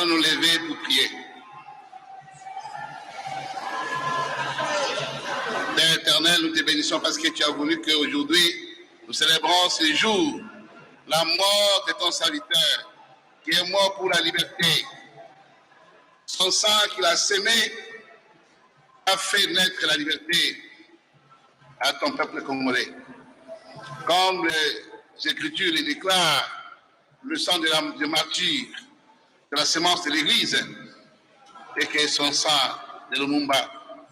nous lever pour prier. Père éternel, nous te bénissons parce que tu as voulu qu'aujourd'hui, nous célébrons ce jour, la mort de ton serviteur, qui est mort pour la liberté. Son sang qu'il a sémé a fait naître la liberté à ton peuple congolais. Comme les Écritures le déclarent, le sang de martyr, c'est la sémence de l'Église, et que son sang de Lumumba,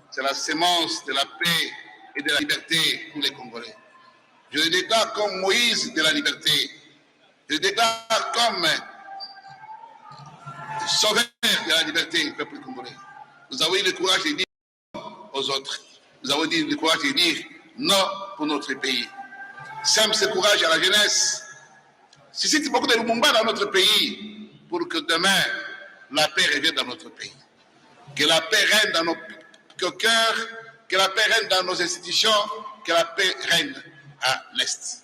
c'est la sémence de la paix et de la liberté pour les Congolais. Je le déclare comme Moïse de la liberté. Je le déclare comme sauveur de la liberté du peuple congolais. Nous avons eu le courage de dire non aux autres. Nous avons eu le courage de dire non pour notre pays. Sème ce courage à la jeunesse. Suscite beaucoup de Lumumba dans notre pays pour que demain, la paix revienne dans notre pays. Que la paix règne dans nos cœurs, que la paix règne dans nos institutions, que la paix règne à l'Est.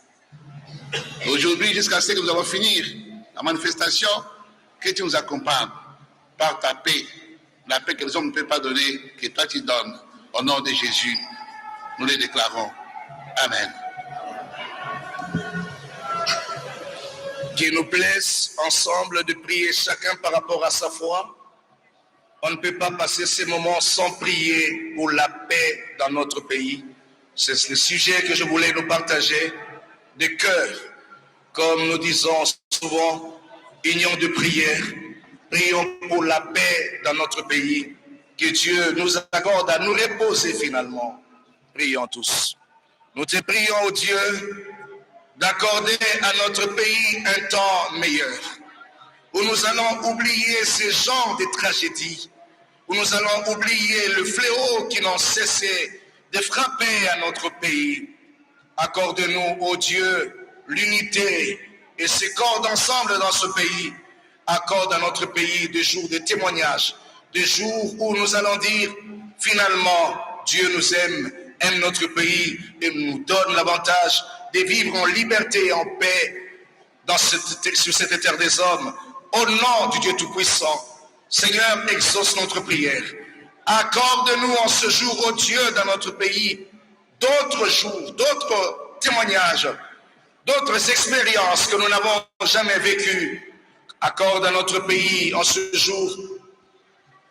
Aujourd'hui, jusqu'à ce que nous allons finir la manifestation, que tu nous accompagnes par ta paix, la paix que les hommes ne peuvent pas donner, que toi tu donnes. Au nom de Jésus, nous les déclarons. Amen. Qu'il nous plaise ensemble de prier chacun par rapport à sa foi. On ne peut pas passer ces moments sans prier pour la paix dans notre pays. C'est le sujet que je voulais nous partager de cœur. Comme nous disons souvent, union de prière. Prions pour la paix dans notre pays. Que Dieu nous accorde à nous reposer finalement. Prions tous. Nous te prions, ô Dieu, d'accorder à notre pays un temps meilleur, où nous allons oublier ce genre de tragédies, où nous allons oublier le fléau qui n'ont cessé de frapper à notre pays. Accorde-nous, ô Dieu, l'unité et ce corps d'ensemble dans ce pays. Accorde à notre pays des jours de témoignage, des jours où nous allons dire, finalement, Dieu nous aime notre pays et nous donne l'avantage de vivre en liberté et en paix sur cette terre des hommes. Au nom du Dieu Tout-Puissant, Seigneur, exauce notre prière. Accorde-nous en ce jour, ô Dieu, dans notre pays, d'autres jours, d'autres témoignages, d'autres expériences que nous n'avons jamais vécues. Accorde à notre pays en ce jour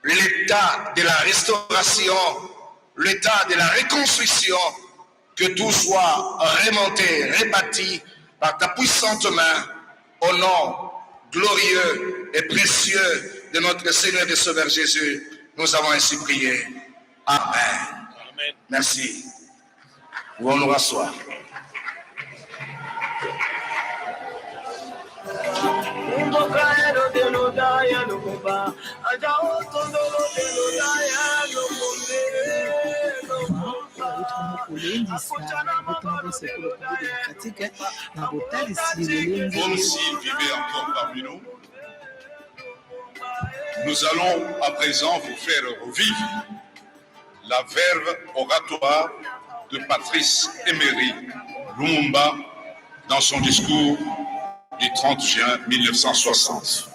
l'état de la restauration, l'état de la reconstruction, que tout soit remonté, rebâti par ta puissante main, au nom glorieux et précieux de notre Seigneur et Sauveur Jésus. Nous avons ainsi prié. Amen. Amen. Merci. Pouvons nous rasseoir. Comme s'il vivait encore parmi nous, nous allons à présent vous faire revivre la verve oratoire de Patrice Emery Lumumba dans son discours du 30 juin 1960.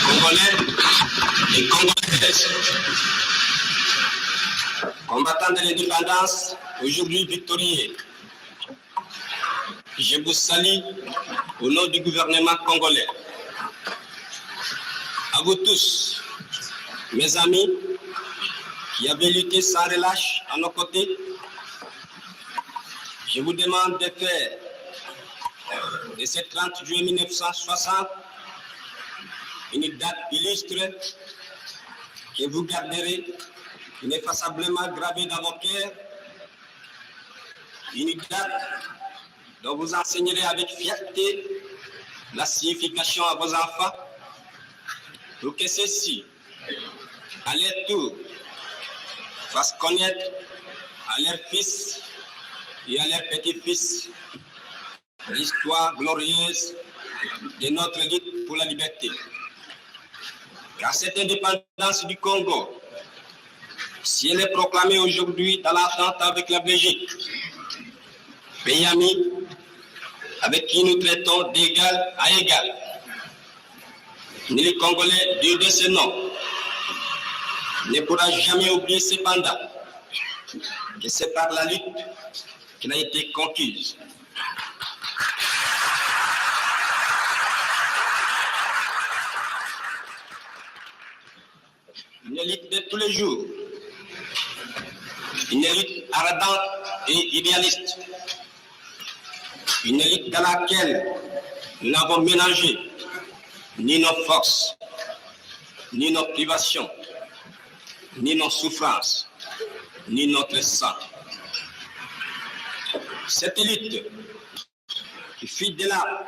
Congolais et Congolaises, combattants de l'indépendance, aujourd'hui victorieux, je vous salue au nom du gouvernement congolais. À vous tous, mes amis, qui avez lutté sans relâche à nos côtés, je vous demande de faire de ce 30 juillet 1960 une date illustre que vous garderez ineffaçablement gravée dans vos cœurs, une date dont vous enseignerez avec fierté la signification à vos enfants, pour que ceux-ci, à leur tour, fassent connaître à leurs fils et à leurs petits-fils l'histoire glorieuse de notre lutte pour la liberté. Car cette indépendance du Congo, si elle est proclamée aujourd'hui dans l'entente avec la Belgique, pays ami avec qui nous traitons d'égal à égal, ni les Congolais digne de ce nom ne pourra jamais oublier cependant que c'est par la lutte qu'elle a été conquise. Une élite de tous les jours, une élite ardente et idéaliste, une élite dans laquelle nous n'avons mélangé ni nos forces, ni nos privations, ni nos souffrances, ni notre sang. Cette élite qui fit des larmes,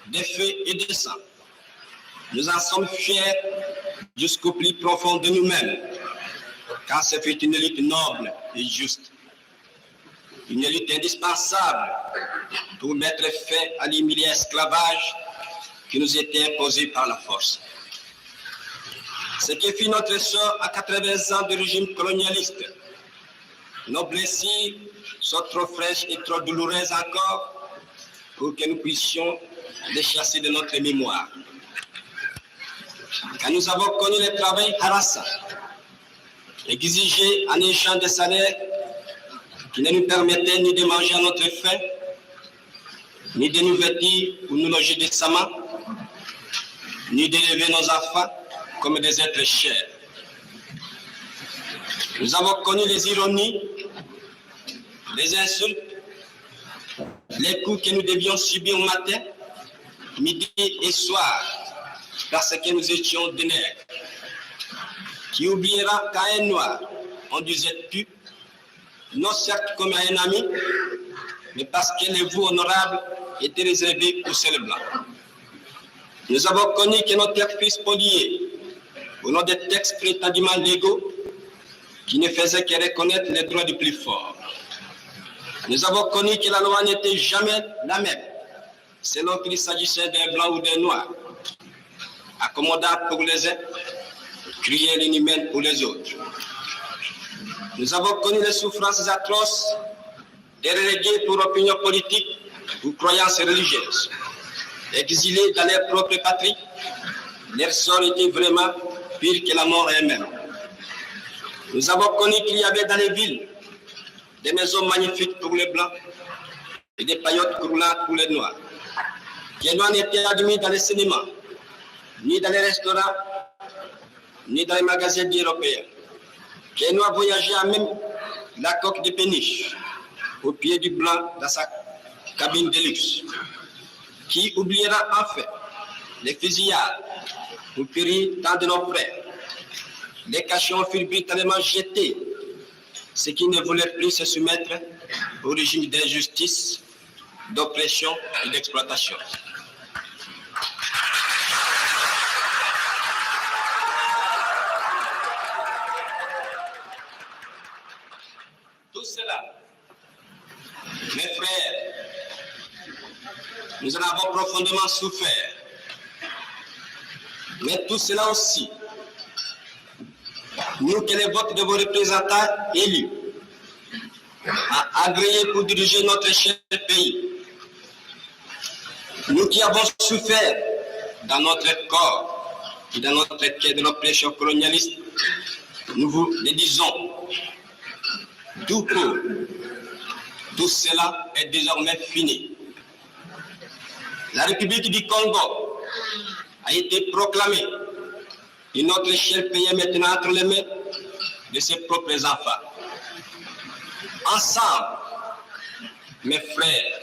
des feux et des sangs, nous en sommes fiers jusqu'au plus profond de nous-mêmes, car ce fut une élite noble et juste, une élite indispensable pour mettre fin à l'humiliant esclavage qui nous était imposé par la force. Ce qui fit notre sort à 80 ans de régime colonialiste, nos blessures sont trop fraîches et trop douloureuses encore pour que nous puissions les chasser de notre mémoire. Quand nous avons connu le travail harassant, exigé en échange de salaires qui ne nous permettaient ni de manger à notre faim, ni de nous vêtir ou nous loger décemment, ni d'élever nos enfants comme des êtres chers. Nous avons connu les ironies, les insultes, les coups que nous devions subir matin, midi et soir, parce que nous étions des nègres. Qui oubliera qu'à un noir, on disait tu, non certes comme à un ami, mais parce que les voix honorables étaient réservées aux seuls blancs. Nous avons connu que nos terres furent spoliées au nom des textes prétendument légaux qui ne faisaient que reconnaître les droits du plus fort. Nous avons connu que la loi n'était jamais la même, selon qu'il s'agissait d'un blanc ou d'un noir, accommodable pour les uns, cruelle et inhumaine pour les autres. Nous avons connu les souffrances atroces des relégués pour opinion politique ou croyances religieuses. Exilés dans leur propre patrie, leur sort était vraiment pire que la mort elle-même. Nous avons connu qu'il y avait dans les villes des maisons magnifiques pour les blancs et des paillotes croulantes pour les noirs. Les noirs n'étaient admis dans les cinémas, ni dans les restaurants, ni dans les magasins européens. Les noirs voyageaient à même la coque de péniche, au pied du blanc dans sa cabine de luxe. Qui oubliera enfin les fusillades où périrent tant de nos frères. Les cachons furent brutalement jetés, ceux qui ne voulaient plus se soumettre au régime d'injustice, d'oppression et d'exploitation. Tout cela, mes frères, nous en avons profondément souffert. Mais tout cela aussi, nous que les votes de vos représentants élus a agréé pour diriger notre cher pays, nous qui avons souffert dans notre corps et dans notre quai de l'oppression colonialiste, nous vous le disons, tout court, tout cela est désormais fini. La République du Congo a été proclamée et notre cher pays est maintenant entre les mains de ses propres enfants. Ensemble, mes frères,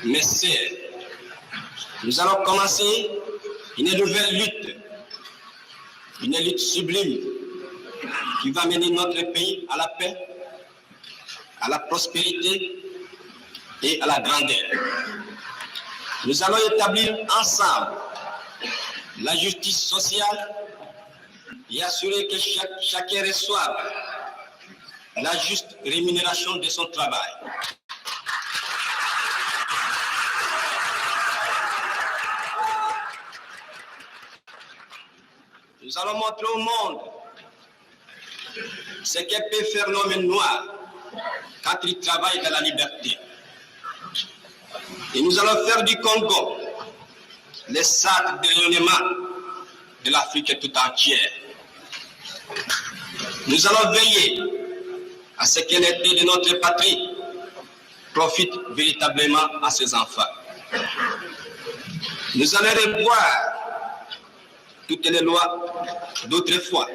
mes sœurs, nous allons commencer une nouvelle lutte sublime qui va mener notre pays à la paix, à la prospérité et à la grandeur. Nous allons établir ensemble la justice sociale et assurer que chacun reçoive la juste rémunération de son travail. Nous allons montrer au monde ce que peut faire l'homme noir quand il travaille dans la liberté. Et nous allons faire du Congo les sacres de rayonnement de l'Afrique tout entière. Nous allons veiller à ce que l'unité de notre patrie profite véritablement à ses enfants. Nous allons revoir toutes les lois d'autrefois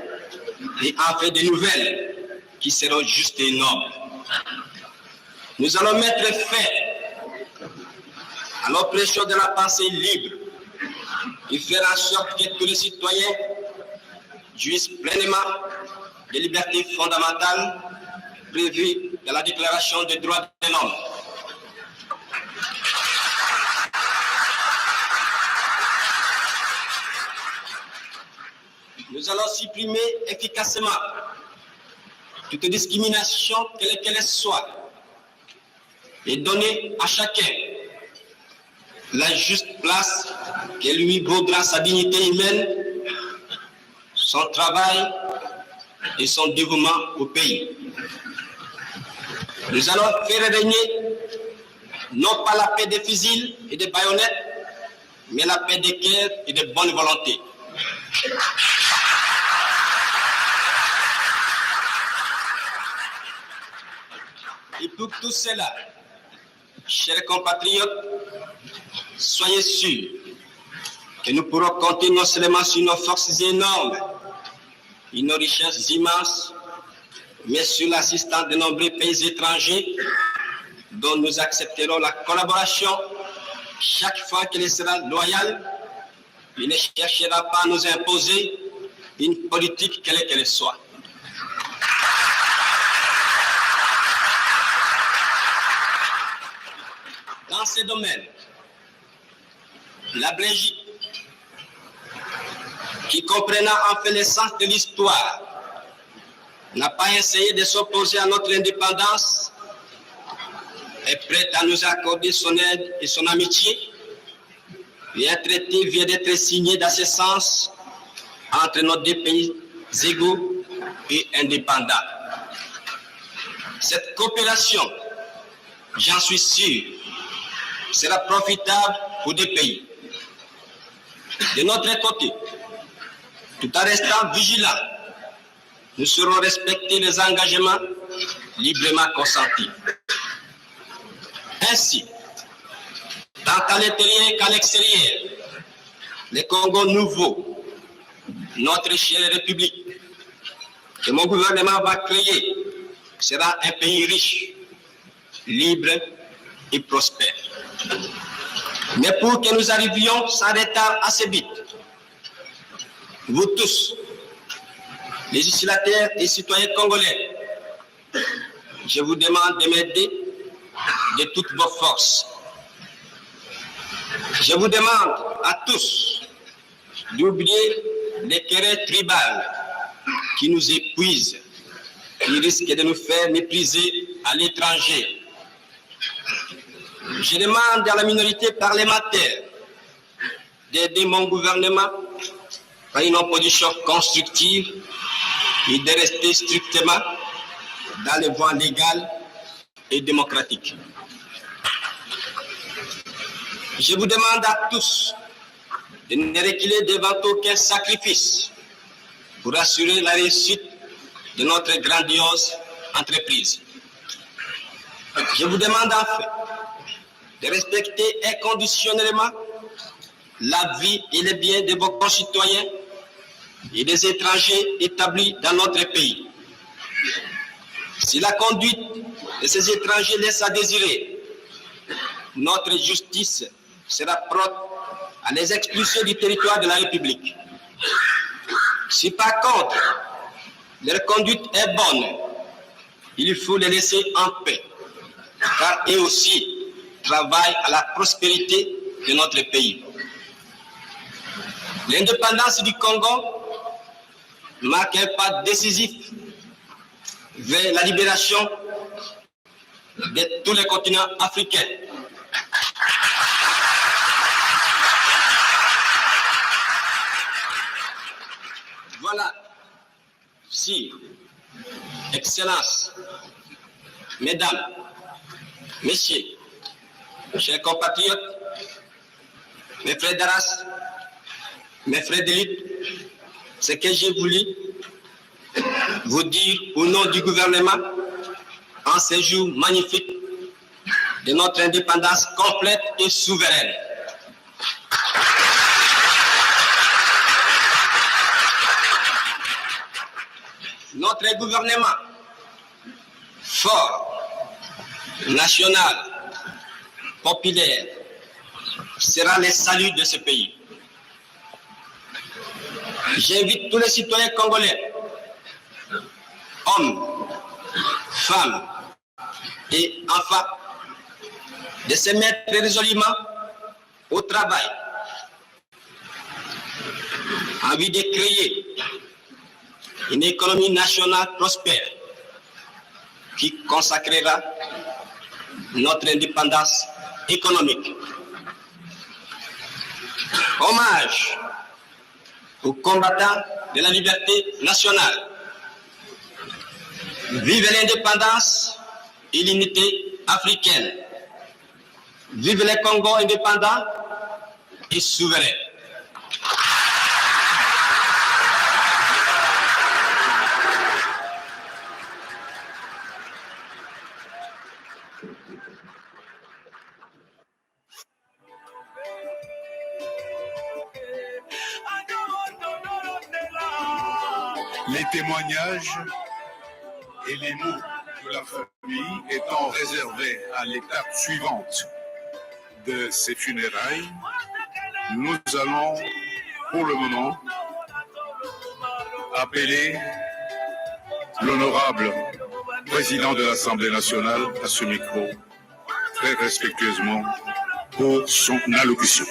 et en faire de nouvelles qui seront justes et nobles. Nous allons mettre fin à l'oppression de la pensée libre et faire en sorte que tous les citoyens jouissent pleinement des libertés fondamentales prévues dans la Déclaration des droits de l'homme. Nous allons supprimer efficacement toute discrimination, quelle qu'elle soit, et donner à chacun la juste place que lui vaudra sa dignité humaine, son travail et son dévouement au pays. Nous allons faire régner non pas la paix des fusils et des baïonnettes, mais la paix des cœurs et de bonne volonté. Et pour tout cela, chers compatriotes, soyez sûrs que nous pourrons compter non seulement sur nos forces énormes et nos richesses immenses, mais sur l'assistance de nombreux pays étrangers dont nous accepterons la collaboration chaque fois qu'elle sera loyale. Il ne cherchera pas à nous imposer une politique quelle qu'elle soit. Dans ces domaines, la Belgique, qui comprenant en fait l'essence de l'histoire, n'a pas essayé de s'opposer à notre indépendance, est prête à nous accorder son aide et son amitié, et un traité vient d'être signé dans ce sens entre nos deux pays égaux et indépendants. Cette coopération, j'en suis sûr, sera profitable pour deux pays. De notre côté, tout en restant vigilants, nous saurons respecter les engagements librement consentis. Ainsi, tant à l'intérieur qu'à l'extérieur, le Congo nouveau, notre chère République, que mon gouvernement va créer, sera un pays riche, libre et prospère. Mais pour que nous arrivions sans retard assez vite, vous tous, législateurs et citoyens congolais, je vous demande de m'aider de toutes vos forces. Je vous demande à tous d'oublier les querelles tribales qui nous épuisent, qui risquent de nous faire mépriser à l'étranger. Je demande à la minorité parlementaire d'aider mon gouvernement par une opposition constructive et de rester strictement dans les voies légales et démocratiques. Je vous demande à tous de ne reculer devant aucun sacrifice pour assurer la réussite de notre grandiose entreprise. Je vous demande enfin de respecter inconditionnellement la vie et les biens de vos concitoyens et des étrangers établis dans notre pays. Si la conduite de ces étrangers laisse à désirer, notre justice sera prompte à les expulser du territoire de la République. Si par contre leur conduite est bonne, il faut les laisser en paix, car eux aussi travaillent à la prospérité de notre pays. L'indépendance du Congo marque un pas décisif vers la libération de tous les continents africains. Voilà, si, Excellences, Mesdames, Messieurs, chers compatriotes, mes frères d'Arras, mes frères de lutte, ce que j'ai voulu vous dire au nom du gouvernement en ce jour magnifique de notre indépendance complète et souveraine. Notre gouvernement fort, national, populaire, sera le salut de ce pays. J'invite tous les citoyens congolais, hommes, femmes et enfants, de se mettre résolument au travail en vue de créer une économie nationale prospère qui consacrera notre indépendance économique. Hommage aux combattants de la liberté nationale. Vive l'indépendance et l'unité africaine. Vive le Congo indépendant et souverain. Les témoignages et les mots de la famille étant réservés à l'étape suivante de ces funérailles, nous allons pour le moment appeler l'honorable président de l'Assemblée nationale à ce micro, très respectueusement, pour son allocution.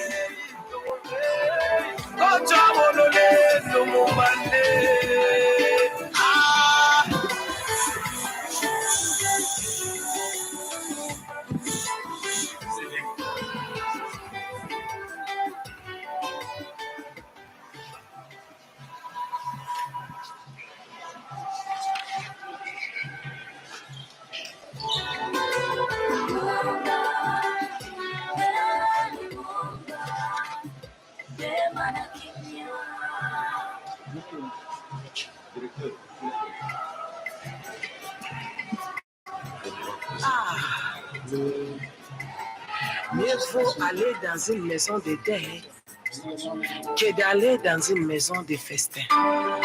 Mieux vaut aller dans une maison de deuil que d'aller dans une maison de festin. Car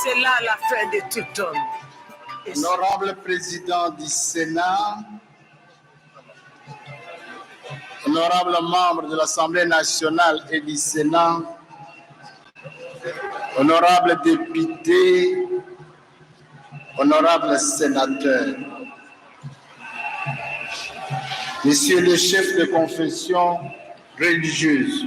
c'est là la fin de tout homme. Honorable président du Sénat, honorable membre de l'Assemblée nationale et du Sénat, honorable député, honorable sénateur, Monsieur le chef de confession religieuse,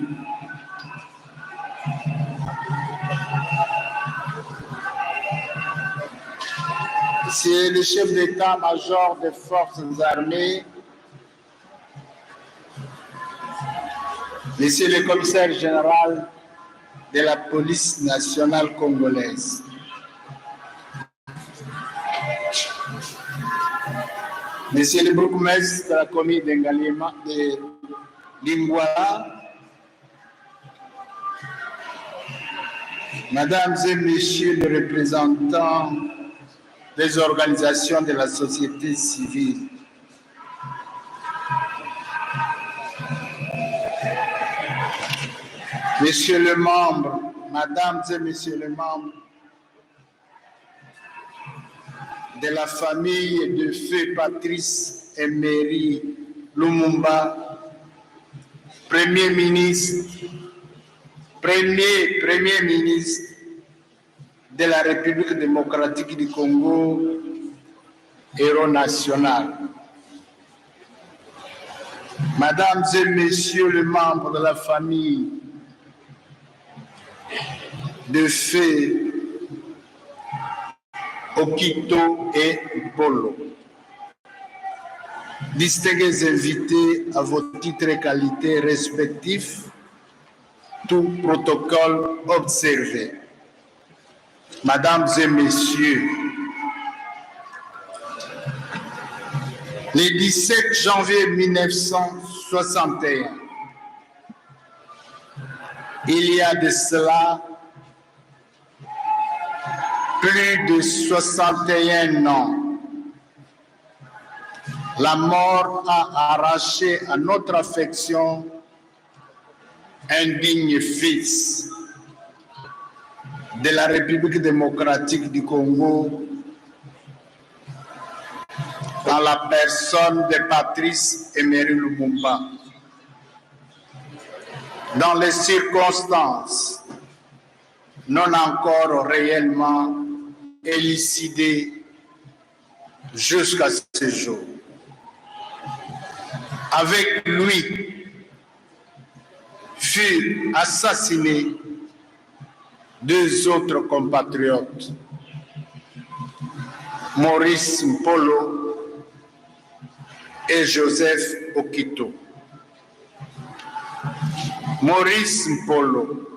Monsieur le chef d'état-major des forces armées, Monsieur le commissaire général de la police nationale congolaise, Monsieur le bourgmestre de la commune de Lingwala, Mesdames et Messieurs les représentants des organisations de la société civile, Messieurs les membres, Mesdames et Messieurs les membres de la famille de feu Patrice Emery Lumumba, Premier ministre de la République démocratique du Congo, héros national. Mesdames et Messieurs les membres de la famille de feu Okito et Polo, distingués invités à vos titres et qualités respectifs, tout protocole observé. Mesdames et Messieurs, le 17 janvier 1960, 1961, il y a de cela plus de 61 ans, la mort a arraché à notre affection un digne fils de la République démocratique du Congo, dans la personne de Patrice Emery Lumumba. Dans les circonstances non encore réellement élucidées jusqu'à ce jour. Avec lui furent assassinés deux autres compatriotes, Maurice Mpolo et Joseph Okito. Maurice Mpolo,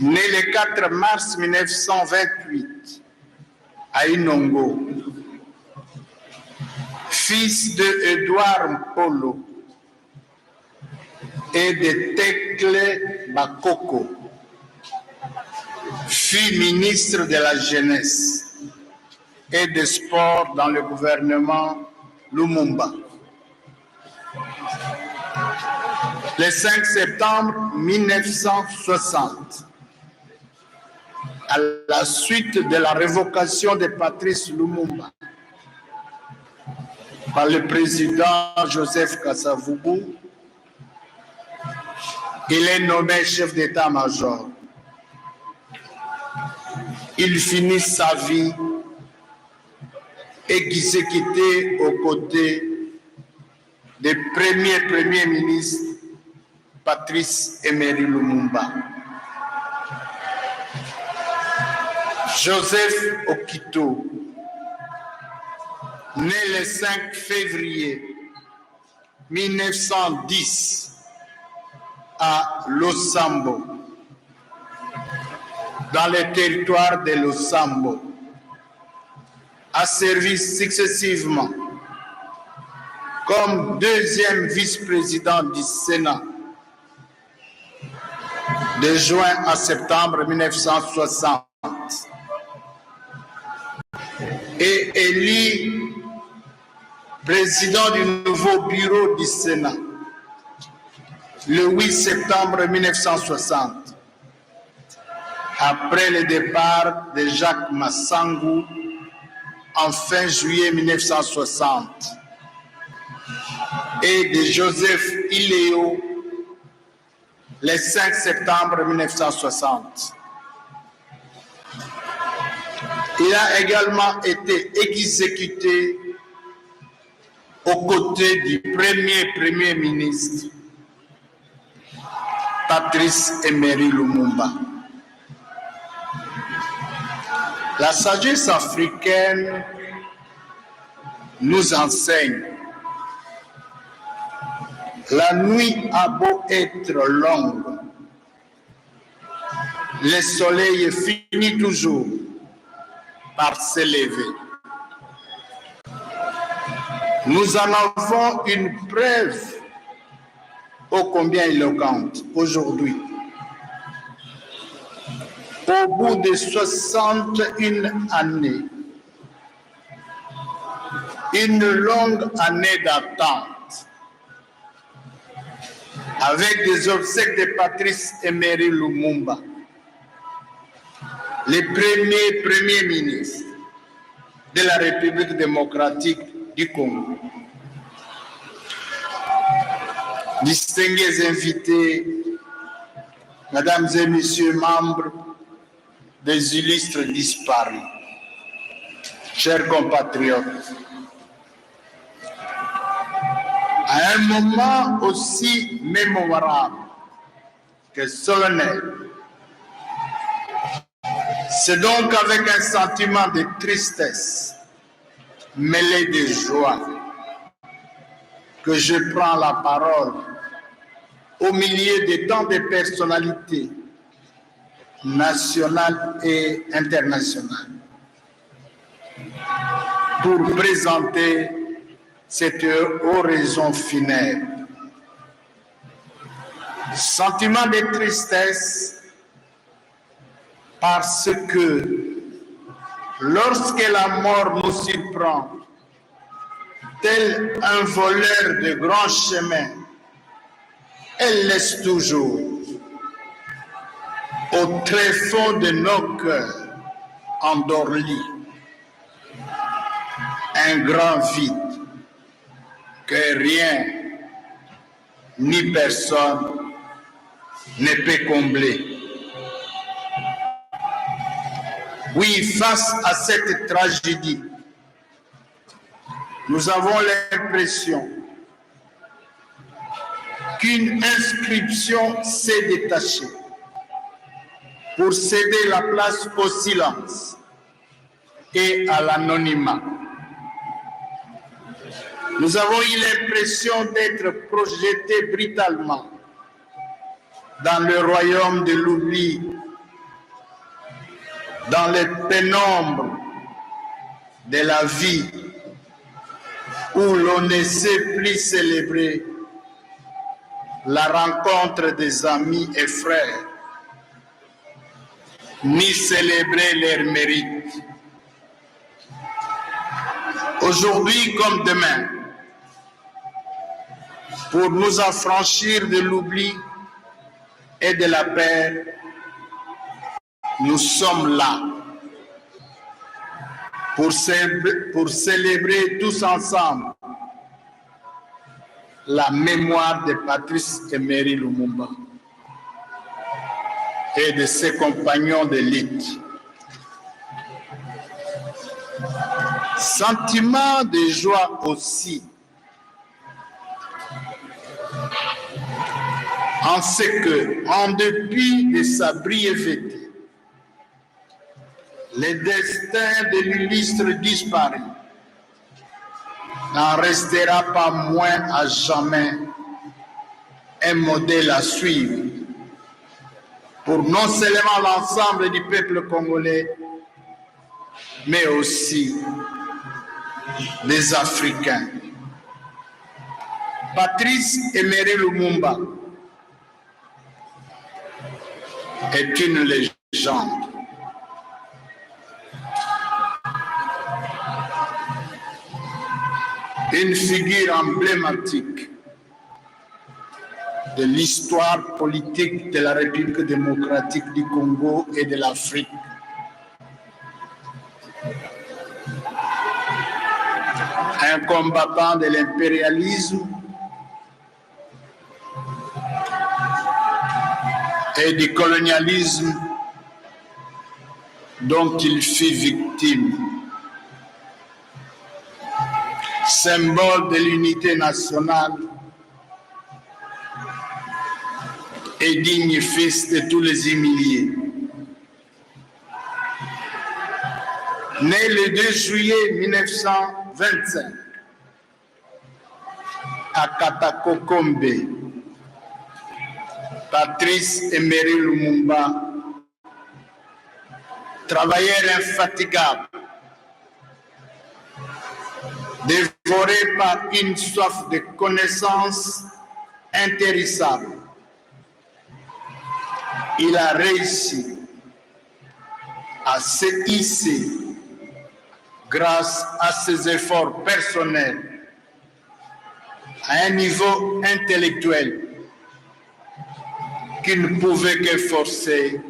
né le 4 mars 1928 à Inongo, fils de Edouard Mpolo et de Tekle Bakoko, fut ministre de la Jeunesse et des Sports dans le gouvernement Lumumba. Le 5 septembre 1960, à la suite de la révocation de Patrice Lumumba par le président Joseph Kasavubu, il est nommé chef d'état-major. Il finit sa vie exécuté aux côtés du premier ministre Patrice Emery Lumumba. Joseph Okito, né le 5 février 1910 à Losambo, dans le territoire de Losambo, a servi successivement comme deuxième vice-président du Sénat de juin à septembre 1960 et élu président du nouveau bureau du Sénat le 8 septembre 1960, après le départ de Jacques Massangou en fin juillet 1960 et de Joseph Iléo le 5 septembre 1960. Il a également été exécuté aux côtés du premier ministre Patrice Emery Lumumba. La sagesse africaine nous enseigne: la nuit a beau être longue, le soleil finit toujours par s'élever. Nous en avons une preuve ô combien éloquente aujourd'hui. Au bout de 61 années, une longue année d'attente, avec des obsèques de Patrice Emery Lumumba, le premier ministre de la République démocratique du Congo. Distingués invités, mesdames et messieurs membres des illustres disparus, chers compatriotes, à un moment aussi mémorable que solennel, c'est donc avec un sentiment de tristesse mêlé de joie que je prends la parole au milieu de tant de personnalités nationales et internationales pour présenter cette oraison funèbre. Sentiment de tristesse parce que lorsque la mort nous surprend, tel un voleur de grands chemins, elle laisse toujours au tréfonds de nos cœurs endormis un grand vide que rien ni personne ne peut combler. Oui, face à cette tragédie, nous avons l'impression qu'une inscription s'est détachée pour céder la place au silence et à l'anonymat. Nous avons eu l'impression d'être projetés brutalement dans le royaume de l'oubli, dans les pénombres de la vie, où l'on ne sait plus célébrer la rencontre des amis et frères, ni célébrer leurs mérites. Aujourd'hui comme demain, pour nous affranchir de l'oubli et de la peur, nous sommes là pour célébrer tous ensemble la mémoire de Patrice Emery Lumumba et de ses compagnons de lutte. Sentiment de joie aussi, en ce que, en dépit de sa brièveté, le destin de l'illustre disparu n'en restera pas moins à jamais un modèle à suivre pour non seulement l'ensemble du peuple congolais, mais aussi des Africains. Patrice Emery Lumumba est une légende. Une figure emblématique de l'histoire politique de la République démocratique du Congo et de l'Afrique. Un combattant de l'impérialisme et du colonialisme dont il fut victime. Symbole de l'unité nationale et digne fils de tous les humiliés. Né le 2 juillet 1925 à Katakokombe, Patrice Emery Lumumba, travailleur infatigable, dévoré par une soif de connaissances intarissables, il a réussi à se hisser grâce à ses efforts personnels à un niveau intellectuel qui ne pouvait que forcer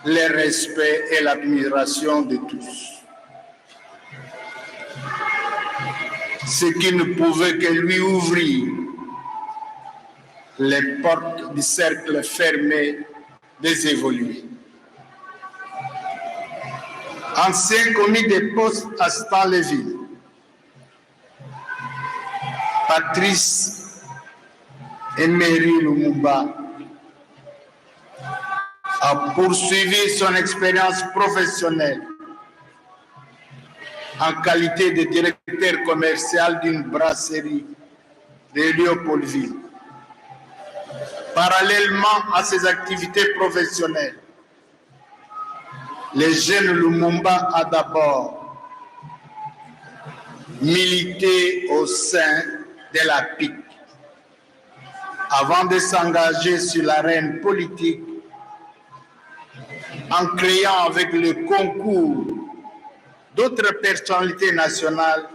le respect et l'admiration de tous. Ce qui ne pouvait que lui ouvrir les portes du cercle fermé des évolués. Ancien commis de poste à Stanleyville, Patrice Emery Lumumba a poursuivi son expérience professionnelle en qualité de directeur commercial d'une brasserie de Léopoldville. Parallèlement à ses activités professionnelles, le jeune Lumumba a d'abord milité au sein de la PIC avant de s'engager sur l'arène politique en créant avec le concours d'autres personnalités nationales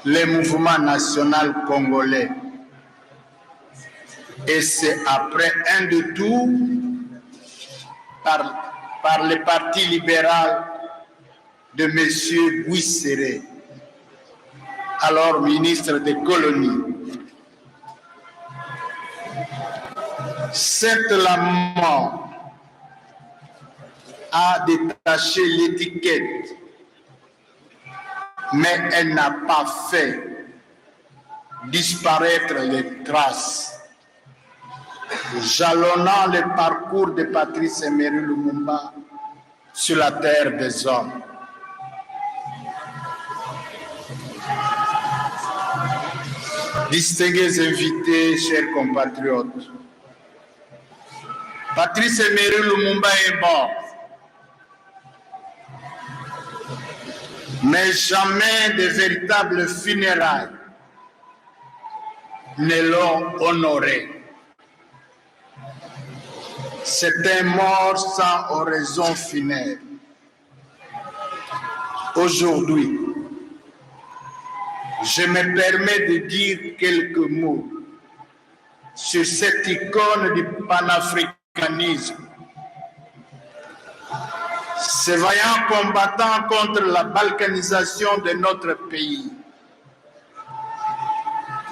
le mouvement national congolais. Et c'est après un détour par le parti libéral de M. Guisséré, alors ministre des colonies. Certes, la mort a détaché l'étiquette, mais elle n'a pas fait disparaître les traces, jalonnant le parcours de Patrice Emery Lumumba sur la terre des hommes. Distingués invités, chers compatriotes, Patrice Emery Lumumba est mort, mais jamais de véritables funérailles ne l'ont honoré. C'est un mort sans oraison funèbre. Aujourd'hui, je me permets de dire quelques mots sur cette icône du panafricanisme. Ce vaillant combattant contre la balkanisation de notre pays,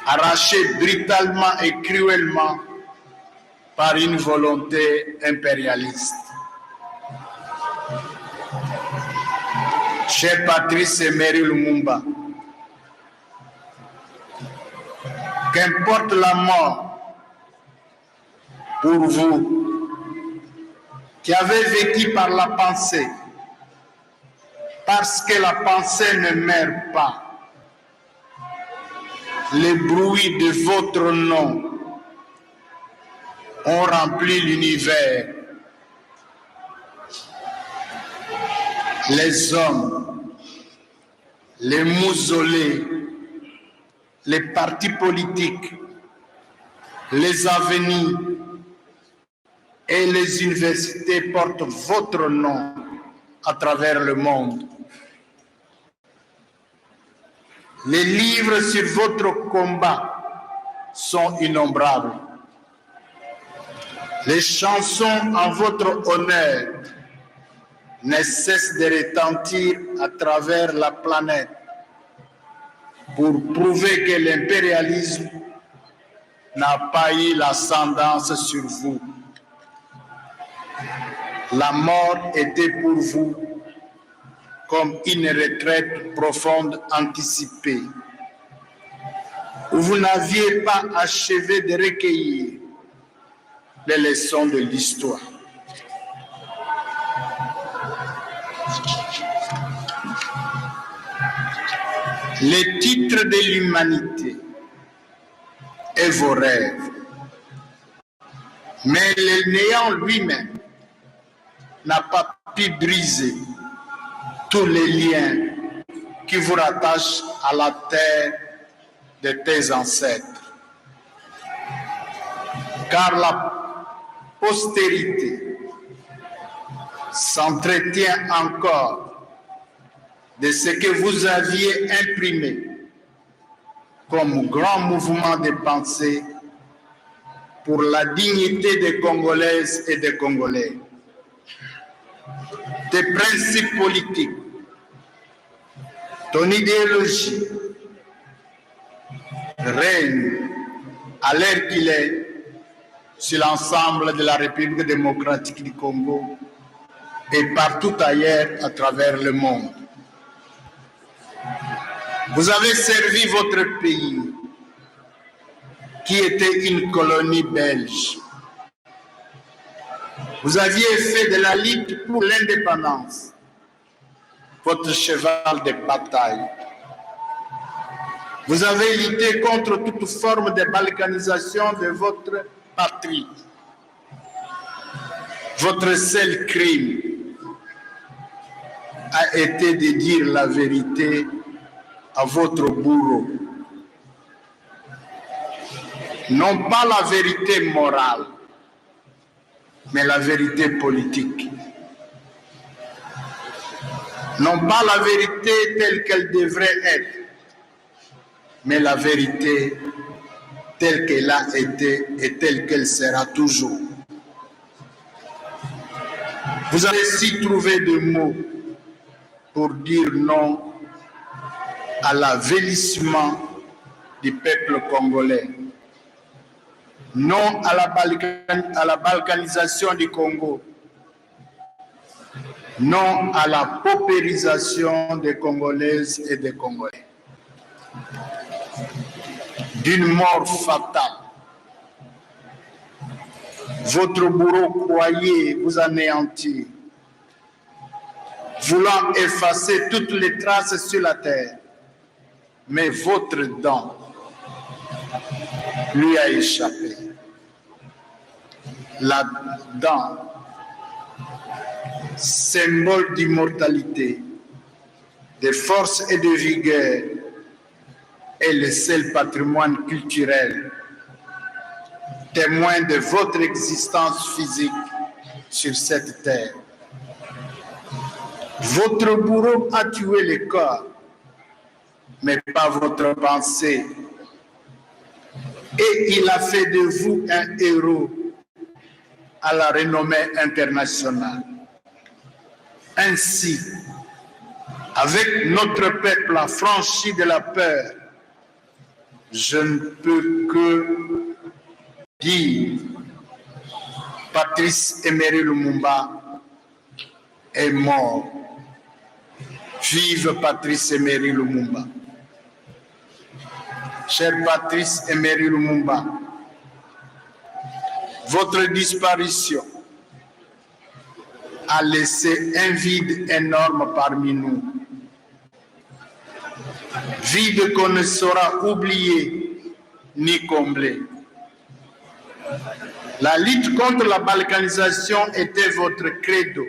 arraché brutalement et cruellement par une volonté impérialiste. Cher Patrice Emery Lumumba, qu'importe la mort pour vous, qui avez vécu par la pensée, parce que la pensée ne meurt pas. Les bruits de votre nom ont rempli l'univers. Les hommes, les mausolées, les partis politiques, les avenirs et les universités portent votre nom à travers le monde. Les livres sur votre combat sont innombrables. Les chansons en votre honneur ne cessent de retentir à travers la planète pour prouver que l'impérialisme n'a pas eu l'ascendance sur vous. La mort était pour vous comme une retraite profonde anticipée, où vous n'aviez pas achevé de recueillir les leçons de l'histoire. Les titres de l'humanité et vos rêves, mais le néant lui-même n'a pas pu briser tous les liens qui vous rattachent à la terre de tes ancêtres. Car la postérité s'entretient encore de ce que vous aviez imprimé comme grand mouvement de pensée pour la dignité des Congolaises et des Congolais. Tes principes politiques, ton idéologie règne à l'heure qu'il est sur l'ensemble de la République démocratique du Congo et partout ailleurs à travers le monde. Vous avez servi votre pays, qui était une colonie belge. Vous aviez fait de la lutte pour l'indépendance votre cheval de bataille. Vous avez lutté contre toute forme de balkanisation de votre patrie. Votre seul crime a été de dire la vérité à votre bourreau. Non pas la vérité morale, mais la vérité politique. Non pas la vérité telle qu'elle devrait être, mais la vérité telle qu'elle a été et telle qu'elle sera toujours. Vous avez si trouvé de mots pour dire non à l'avilissement du peuple congolais, non à la balkanisation du Congo, non à la paupérisation des Congolaises et des Congolais, d'une mort fatale. Votre bourreau croyait vous anéantir, voulant effacer toutes les traces sur la terre, mais votre dent lui a échappé. La dent, symbole d'immortalité, de force et de vigueur, est le seul patrimoine culturel, témoin de votre existence physique sur cette terre. Votre bourreau a tué le corps, mais pas votre pensée. Et il a fait de vous un héros à la renommée internationale. Ainsi, avec notre peuple affranchi de la peur, je ne peux que dire, Patrice Emery Lumumba est mort. Vive Patrice Emery Lumumba. Cher Patrice Emery Lumumba, votre disparition a laissé un vide énorme parmi nous. Vide qu'on ne saura oublier ni combler. La lutte contre la balkanisation était votre credo.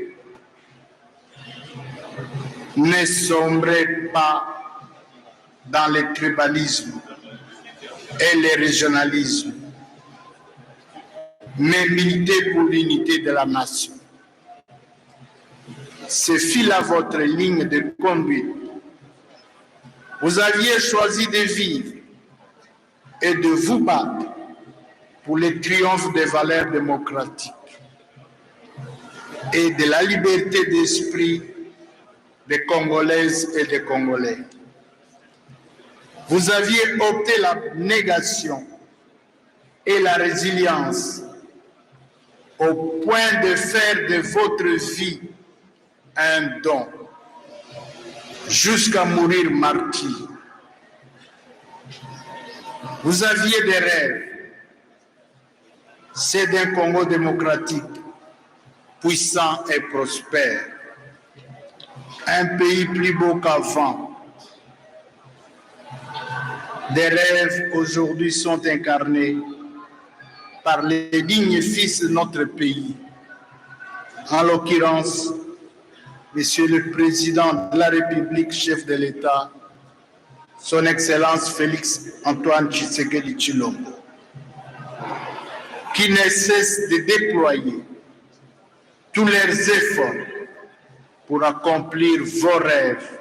Ne sombrez pas dans le tribalisme et le régionalisme, mais militez pour l'unité de la nation. Ce fut là votre ligne de conduite. Vous aviez choisi de vivre et de vous battre pour le triomphe des valeurs démocratiques et de la liberté d'esprit des Congolaises et des Congolais. Vous aviez opté la négation et la résilience au point de faire de votre vie un don, jusqu'à mourir martyr. Vous aviez des rêves, c'est d'un Congo démocratique, puissant et prospère, un pays plus beau qu'avant. Des rêves aujourd'hui sont incarnés par les dignes fils de notre pays, en l'occurrence, Monsieur le Président de la République, chef de l'État, Son Excellence Félix Antoine Tshisekedi Tshilombo, qui ne cessent de déployer tous leurs efforts pour accomplir vos rêves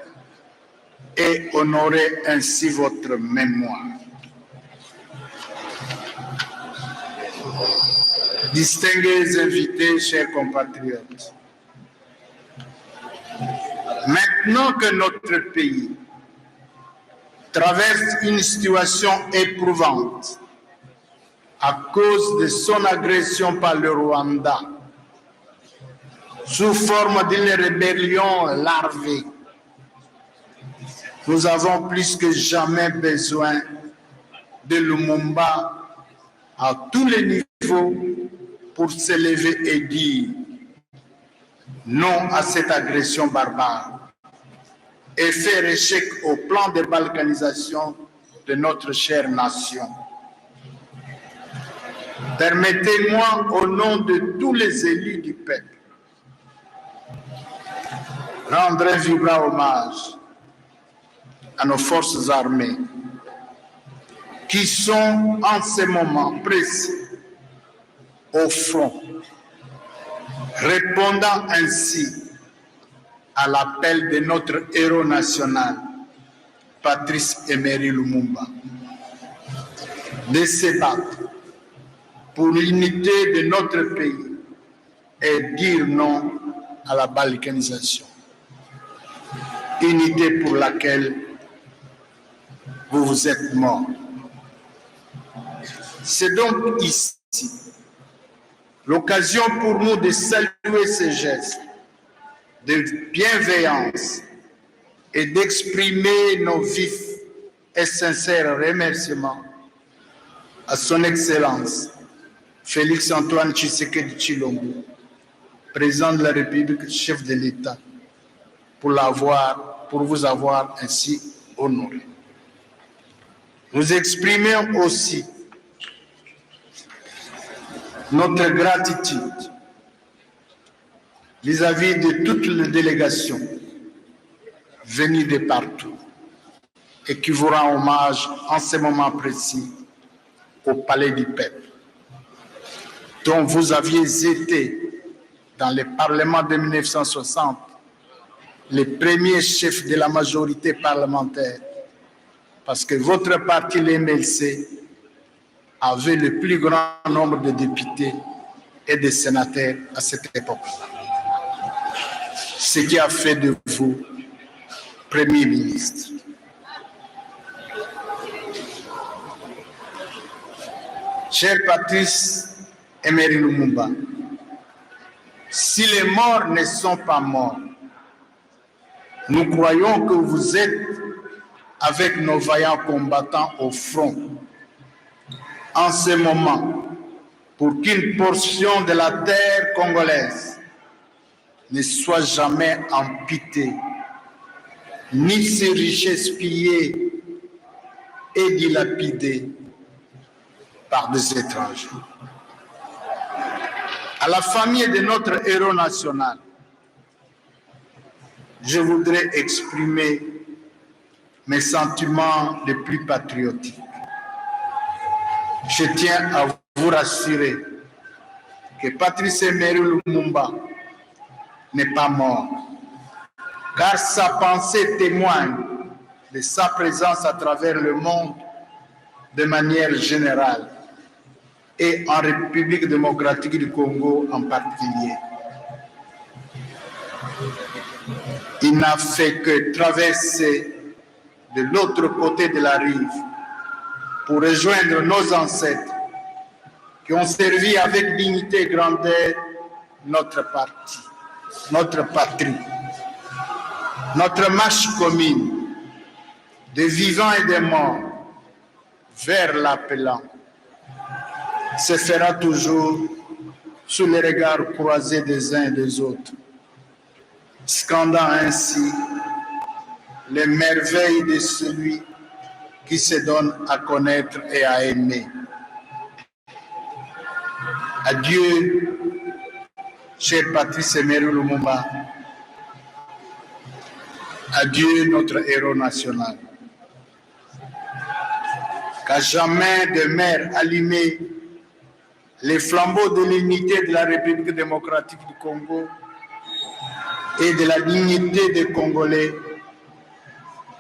et honorer ainsi votre mémoire. Distingués invités, chers compatriotes, maintenant que notre pays traverse une situation éprouvante à cause de son agression par le Rwanda, sous forme d'une rébellion larvée, nous avons plus que jamais besoin de Lumumba à tous les niveaux pour s'élever et dire non à cette agression barbare et faire échec au plan de balkanisation de notre chère nation. Permettez-moi, au nom de tous les élus du peuple, rendre un vibrant hommage à nos forces armées qui sont en ce moment précis au front, répondant ainsi à l'appel de notre héros national, Patrice Emery Lumumba, de se battre pour l'unité de notre pays et dire non à la balkanisation. Unité pour laquelle vous vous êtes morts. C'est donc ici l'occasion pour nous de saluer ces gestes de bienveillance et d'exprimer nos vifs et sincères remerciements à son Excellence Félix Antoine Tshisekedi Tshilombo, président de la République, chef de l'État, pour vous avoir ainsi honoré. Nous exprimons aussi notre gratitude vis-à-vis de toutes les délégations venues de partout et qui vous rend hommage en ce moment précis au Palais du Peuple, dont vous aviez été dans le Parlement de 1960 les premiers chefs de la majorité parlementaire, parce que votre parti, l'MLC, avait le plus grand nombre de députés et de sénateurs à cette époque-là. Ce qui a fait de vous Premier ministre. Cher Patrice Emery Lumumba, si les morts ne sont pas morts, nous croyons que vous êtes avec nos vaillants combattants au front en ce moment pour qu'une portion de la terre congolaise ne soit jamais amputée, ni ses richesses pillées et dilapidées par des étrangers. À la famille de notre héros national, je voudrais exprimer mes sentiments les plus patriotiques. Je tiens à vous rassurer que Patrice Emery Lumumba n'est pas mort, car sa pensée témoigne de sa présence à travers le monde de manière générale et en République démocratique du Congo en particulier. Il n'a fait que traverser de l'autre côté de la rive pour rejoindre nos ancêtres qui ont servi avec dignité et grandeur notre parti, notre patrie. Notre marche commune des vivants et des morts vers l'appelant se fera toujours sous les regards croisés des uns et des autres, scandant ainsi les merveilles de celui qui se donne à connaître et à aimer. Adieu, cher Patrice Emery Lumumba. Adieu, notre héros national. Qu'à jamais demeure allumé les flambeaux de l'unité de la République démocratique du Congo et de la dignité des Congolais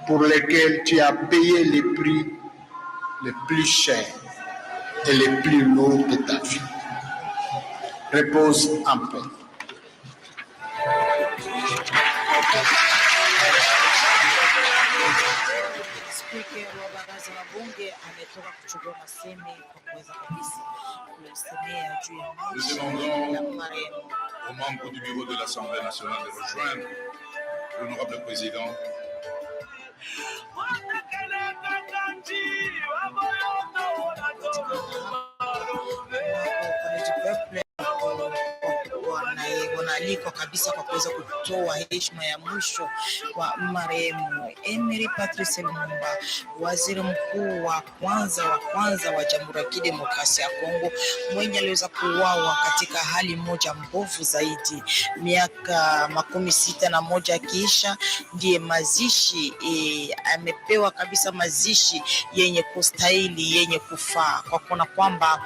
pour lesquels tu as payé les prix les plus chers et les plus lourds de ta vie. Repose en paix. Spika wa baraza la bunge ametoka kuchukua masemi kwa kuweza kabisa kusemea juu ya maisha ya marehemu. Aux membres du bureau de l'Assemblée nationale de rejoindre l'honorable président. waalikwa kabisa kwa kuweza kutoa heshima ya mwisho kwa marehemu Emery Patrice Lumumba, waziri mkuu wa kwanza wa Jamhuri ya Kidemokrasia ya Kongo, mwenye aliweza kuuawa katika hali moja mbovu zaidi miaka 61 kisha. Ndiye mazishi amepewa kabisa mazishi yenye kustahili, yenye kufaa, kwa kuona kwamba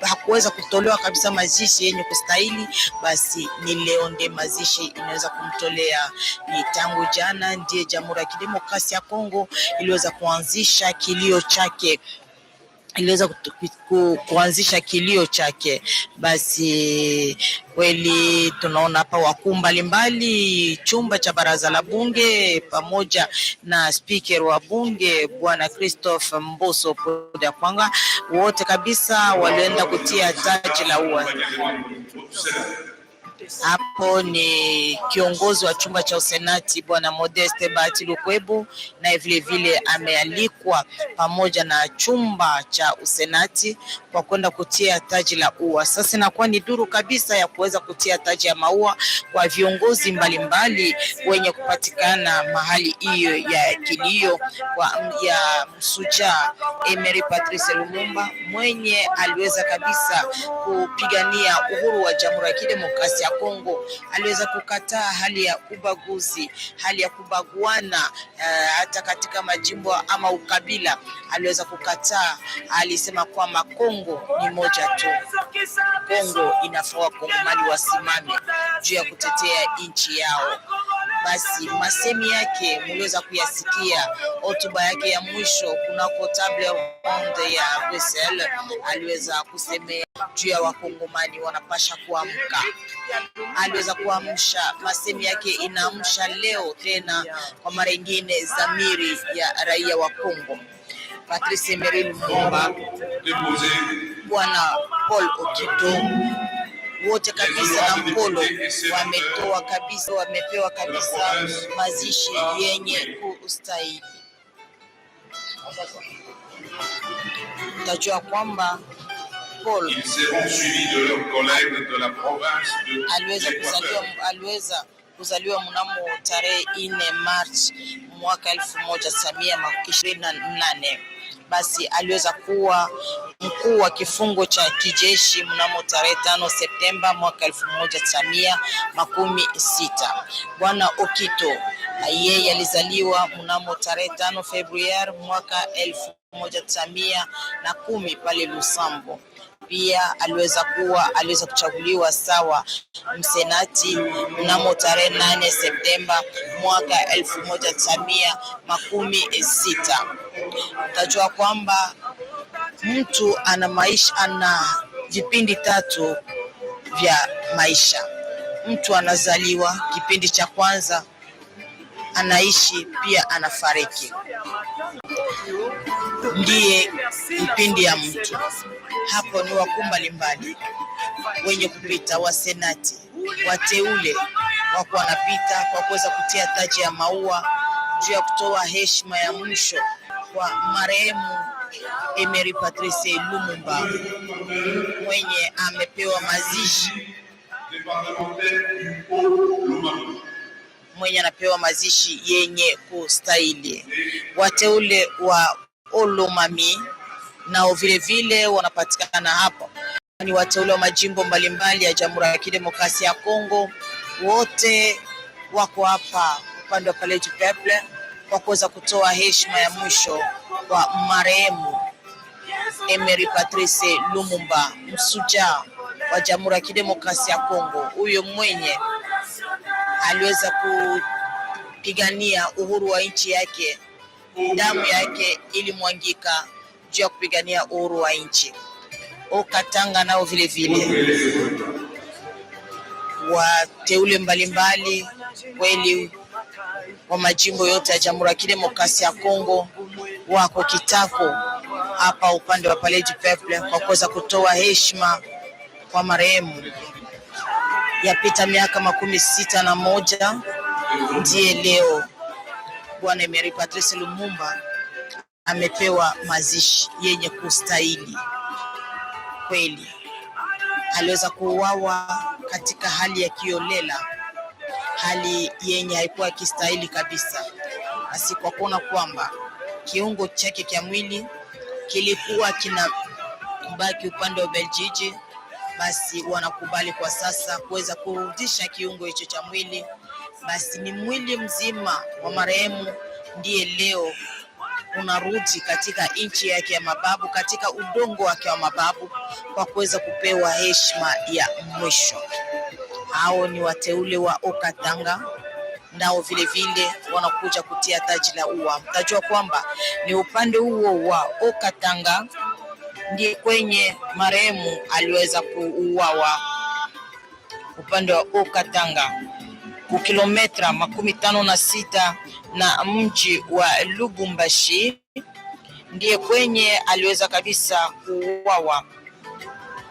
hakuweza kutolewa kabisa mazishi yenye kustahili. Basi ni leo ndiye mazishi inaweza kumtolea. Ni tangu jana ndiye Jamhuri ya Kidemokrasia ya Kongo iliweza kuanzisha kilio chake. Basi kweli tunaona hapa wakuu mbalimbali, chumba cha baraza la bunge pamoja na speaker wa bunge Bwana Christophe Mboso Podakwanga, wote kabisa walienda kutia taji la ua. Hapo ni kiongozi wa chumba cha usenati Bwana Modeste Bahati Lukwebo, na vile vile amealikwa pamoja na chumba cha usenati kwa kwenda kutia taji la ua. Sasa inakuwa ni duru kabisa ya kuweza kutia taji ya maua kwa viongozi mbalimbali wenye kupatikana mahali hiyo ya kilio ya msuja Emery Patrice Lumumba, mwenye aliweza kabisa kupigania uhuru wa Jamhuri ya Kidemokrasia ya Kongo. Aliweza kukataa hali ya ubaguzi, hali ya kubaguana hata katika majimbo ama ukabila. Aliweza kukataa, alisema kwamba Kongo ni moja tu. Kongo inafaa Wakongomani wasimame juu ya kutetea nchi yao. Basi masemi yake mliweza kuyasikia, hotuba yake ya mwisho kunako table ronde ya Brussels. Aliweza kusemea juu ya Wakongomani wanapasha kuamka. Aliweza kuamsha, masemi yake inaamsha leo tena kwa mara nyingine dhamiri ya raia wa Kongo. Patrice Emery Lumumba, Bwana Paul Okito, wote kabisa na Mpolo wamepewa kabisa mazishi yenye kustahili. Tajua kwamba Paul aliweza kuzaliwa mnamo tarehe 4 Machi mwaka 1928. Basi aliweza kuwa mkuu wa kifungo cha kijeshi mnamo tarehe 5 Septemba mwaka 1960. Bwana Okito yeye alizaliwa mnamo tarehe 5 Februari mwaka 1910 pale Lusambo. Pia aliweza kuchaguliwa sawa msenati mnamo tarehe 8 Septemba mwaka 1960. Tajua kwamba mtu ana vipindi 3 vya maisha. Mtu anazaliwa, kipindi cha kwanza, anaishi, pia anafariki. Ndiye kipindi ya mtu. Hapo ni wakuu mbalimbali wenye kupita wa senati, wateule wako wanapita kwa kuweza kutia taji ya maua juu ya kutoa heshima ya mwisho kwa marehemu Emery Patrice Lumumba, mwenye amepewa mazishi, mwenye anapewa mazishi yenye kustahili. Wateule wa Olomami nao vile vile wanapatikana hapo. Ni wateule wa majimbo mbalimbali ya Jamhuri ya Kidemokrasia ya Kongo, wote wako hapa upande wa Palais du Peuple kwa kuweza kutoa heshima ya mwisho kwa marehemu Emery Patrice Lumumba, msuja wa Jamhuri ya Kidemokrasia ya Kongo, huyo mwenye aliweza kupigania uhuru wa nchi yake. Damu yake ilimwangika juu ya kupigania uhuru wa nchi. Okatanga nao vile vile wateule mbalimbali kweli wa majimbo yote ya Jamhuri ya Kidemokrasia ya Kongo wako kitako hapa upande wa Palais du Peuple kwa kuweza kutoa heshima kwa marehemu. Yapita miaka 61 ndiye leo Bwana Emery Patrice Lumumba amepewa mazishi yenye kustahili. Kweli aliweza kuuawa katika hali ya kiolela, hali yenye haikuwa kistahili kabisa. Basi kwa kuona kwamba kiungo chake cha mwili kilikuwa kinabaki upande wa Beljiji, basi wanakubali kwa sasa kuweza kurudisha kiungo hicho cha mwili. Basi ni mwili mzima wa marehemu ndiye leo unarudi katika nchi yake ya mababu, katika udongo wake wa mababu, kwa kuweza kupewa heshima ya mwisho. Hao ni wateule wa Okatanga, nao vile vile wanakuja kutia taji la ua. Mtajua kwamba ni upande huo wa Okatanga ndiye kwenye marehemu aliweza kuuawa. Upande wa Okatanga kilomita 56 na mji wa Lubumbashi ndiye kwenye aliweza kabisa kuuawa.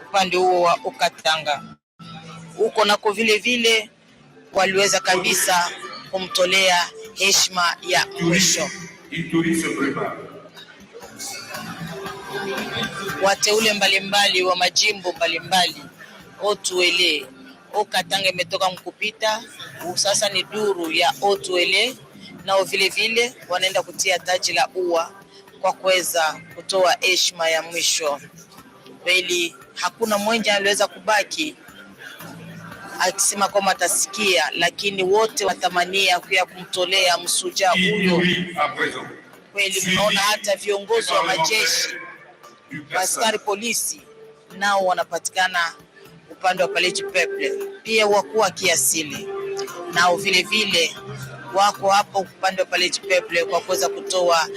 Upande huo wa Okatanga huko nako vile vile waliweza kabisa kumtolea heshima ya mwisho. Wateule mbalimbali wa majimbo mbalimbali Otuele, Okatanga imetoka mkupita, sasa ni duru ya Otuele, nao vile vile wanaenda kutia taji la ua kwa kuweza kutoa heshima ya mwisho. Bali hakuna mmoja aliweza kubaki akisema kwamba atasikia, lakini wote watamania kuya kumtolea msuja huyo. Kweli mnaona hata viongozi wa majeshi, askari polisi nao wanapatikana upande wa Palais du Peuple, pia wakuu wa kiasili nao vile vile wako hapo upande wa Palais du Peuple kwa kuweza kutoa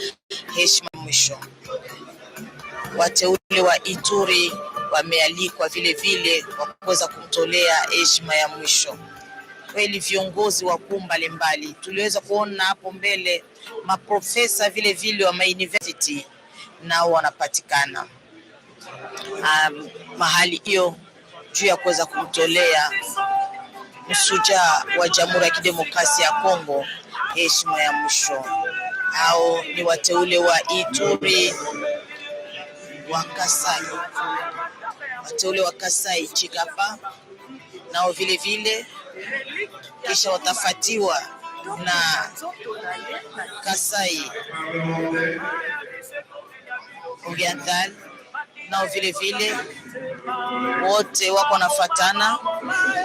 heshima mwisho. Wateule wa Ituri wamealikwa vile vile kwa kuweza kumtolea heshima ya mwisho. Kweli viongozi wakuu mbalimbali tuliweza kuona hapo mbele, maprofesa vile vile wa university nao wanapatikana mahali hiyo juu ya kuweza kumtolea msuja wa Jamhuri ya Kidemokrasia ya Kongo heshima ya mwisho. Hao ni wateule wa Ituri, wa Kasai, wateule wa Kasai Chikapa, nao vile vile kisha watafatiwa na Kasai Oriental, nao vile vile wote wako nafatana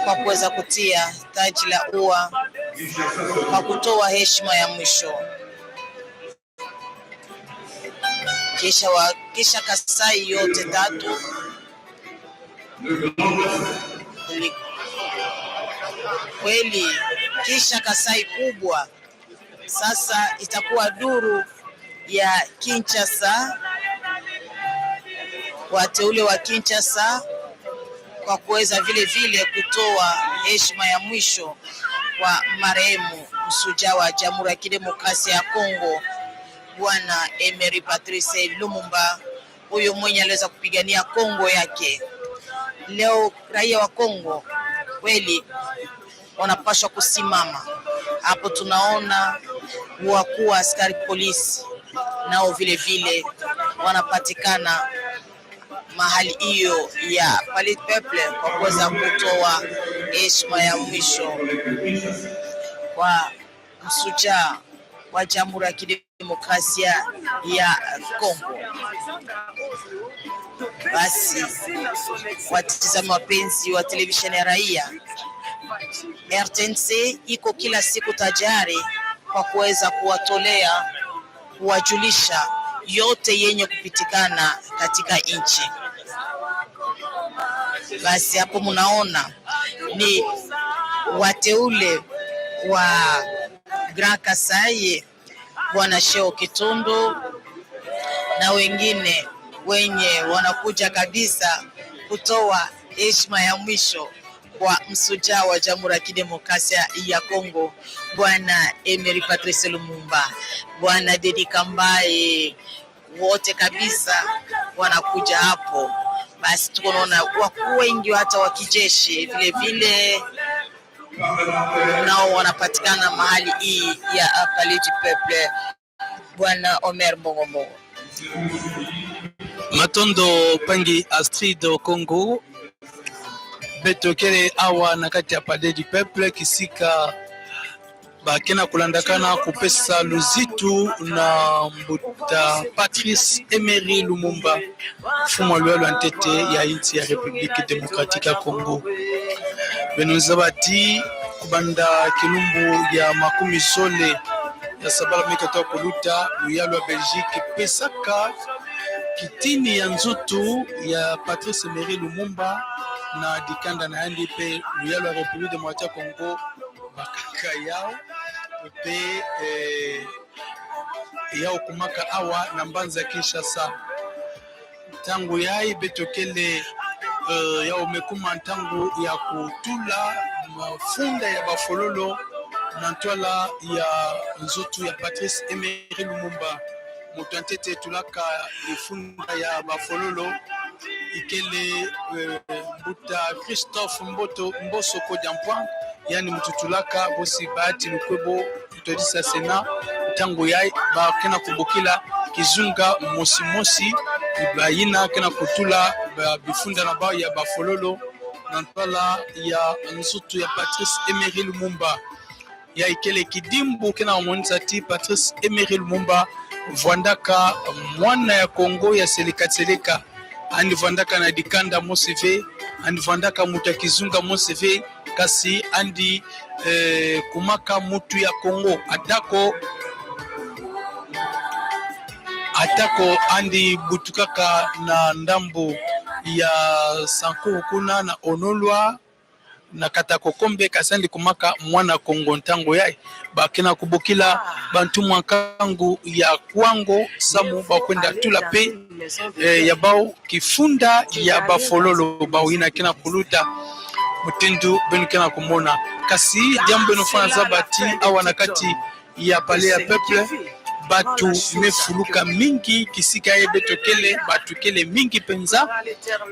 kwa kuweza kutia taji la ua kwa kutoa heshima ya mwisho. Kisha Kasai yote tatu kweli, kisha Kasai kubwa sasa itakuwa duru ya Kinshasa, wateule wa Kinshasa kwa kuweza vile vile kutoa heshima ya mwisho kwa marehemu msuja wa Jamhuri ya Kidemokrasia ya Kongo Bwana Emery Patrice Lumumba, huyo mwenye aliweza kupigania Kongo yake. Leo raia wa Kongo kweli wanapaswa kusimama hapo. Tunaona wakuu wa askari polisi nao vile vile wanapatikana mahali hiyo ya Palais du Peuple kwa kuweza kutoa heshima ya mwisho kwa msuja wa Jamhuri ya Kidemokrasia ya Kongo. Basi watazamaji wapenzi wa televisheni ya Raia, RTNC iko kila siku tajari kwa kuweza kuwajulisha yote yenye kupitikana katika nchi. Basi hapo mnaona ni wateule wa Grand Kasai, Bwana Sheo Kitondo na wengine wenye wanakuja kabisa kutoa heshima ya mwisho kwa msuja wa Jamhuri ya Kidemokrasia ya Kongo Bwana Emery Patrice Lumumba, Bwana Dedi Kambaye, wote kabisa wanakuja hapo. Basi tunaona wakuu wengi hata wa kijeshi vile vile nao wanapatikana mahali hii ya Palais du Peuple. Bwana Omer Mbongo Matondo Pangi Astrid Congo betokele awa na kati ya palais du peuple kisika bakena kulandakana kupesa luzitu na mbuta Patrice Emery Lumumba fumo lwelo ntete ya inti ya République démocratique ya Congo. Benuzabati kubanda kilumbu ya makumi zole ya sabala mekatoa kuluta luyalo ya Belgique pesaka kitini ya nzutu ya Patrice Emery Lumumba na dikanda na yandi pe luyalo ya République démocratique ya Congo bakaka yao pe yao kumaka awa na mbanza Kinshasa tangu yai betokele yao mekuma tangu ya kutula mafunda ya bafololo na ntwala ya nzutu ya Patrice Emery Lumumba mutantete tulaka ifunda ya bafololo ikele mbuta Christophe Mboso Kodjampwa yani mututulaka bosi bahati lukwebo mutodisa sena tango yai bakena kubukila kizunga mosi bayina kena kutula bifunda na bao ya bafololo na ntwala ya nzutu ya Patrice Emery Lumumba ya ikele kidimbu kena omonisa ti Patrice Emery Lumumba vwandaka mwana ya Kongo ya seleka andi vwandaka na dikanda moseve andi vwandaka mutu ya kizunga moseve kasi andi kumaka mutu ya Kongo atako andi butukaka na ndambo ya Sankuru kuna na Onolwa na katako kombe kasandi kumaka mwana Kongo ntango yai bakena kubukila bantu mwakangu ya kwango samu bakwenda tula pe ya bao kifunda ya bafololo bao ina kena kuluta mutindu benu kena kumona kasi jambo nofana zabati awa na kati ya palais ya peuple batu mefuluka mingi kisika ye betokele batu kele mingi penza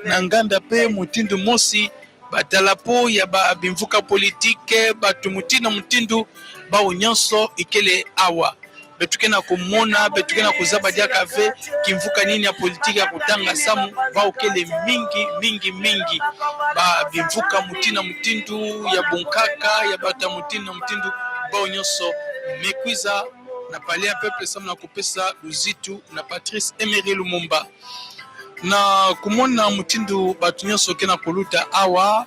na nganda pe mutindu mosi batalapo ya bimvuka politike batu mutindu bao nyonso ikele awa betukena kumona betukena kuzaba dia kave kimvuka nini ya politike ya kutanga samu bao kele mingi ba bimvuka mutindu ya bunkaka ya bata mutindu bao nyonso mekwiza na palais ya peuple samu na kupesa luzitu na Patrice Emery Lumumba na kumona mutindu batu nyonso kena kuluta awa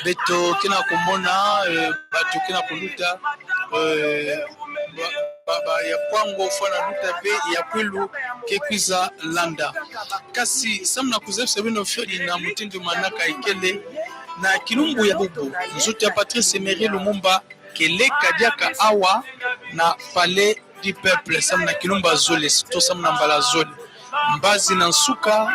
beto kena kumona batu kena kuluta baba ya kwango fana luta pe ya kwilu kekwiza landa kasi samna kuzefsa bino fedi na mutindu manaka ikele na kilumbu ya bubu nzutu ya Patrice Emery Lumumba keleka diaka awa na palais du peuple samna kilumba zole to samna mbala zole mbazi na nsuka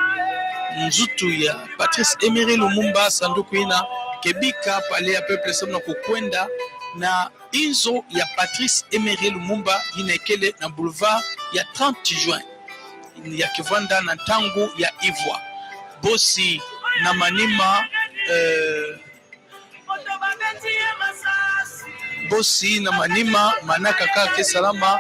nzutu ya Patrice Emery Lumumba sanduku ina kebika palais ya peuple samna kukwenda na inzo ya Patrice Emery Lumumba inekele na boulevard ya 30 juin ya kivanda na tangu ya Ivoire bosi na manima bosi na manima manaka kake salama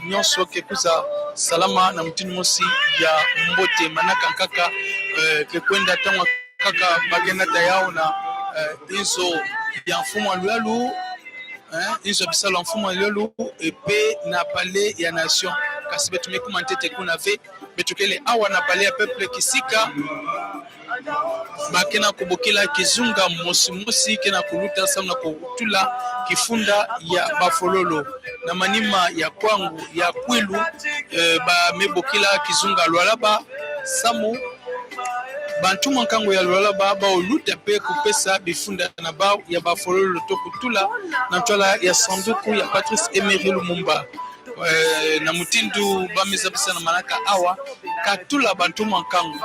nyonso kekuza salama na mtini mosi ya mbote manaka kaka kekwenda tangwa kaka bagenda tayao na inzo ya mfumo lwalu inzo bisalo mfumo lwalu epe na palais ya nation kasi betu mekuma ntete kuna ve betukele awa na palais ya peuple kisika bakena kubukila kizunga mosi kena kuluta samna kutula kifunda ya bafololo na manima ya kwangu ya kwilu ba mebukila kizunga lwalaba samu bantu mwankango ya lwalaba ba oluta pe kupesa bifunda na ba ya bafololo to kutula na ntwala ya sanduku ya Patrice Emery Lumumba na mutindu bamiza bisa na manaka awa katula bantu mwankango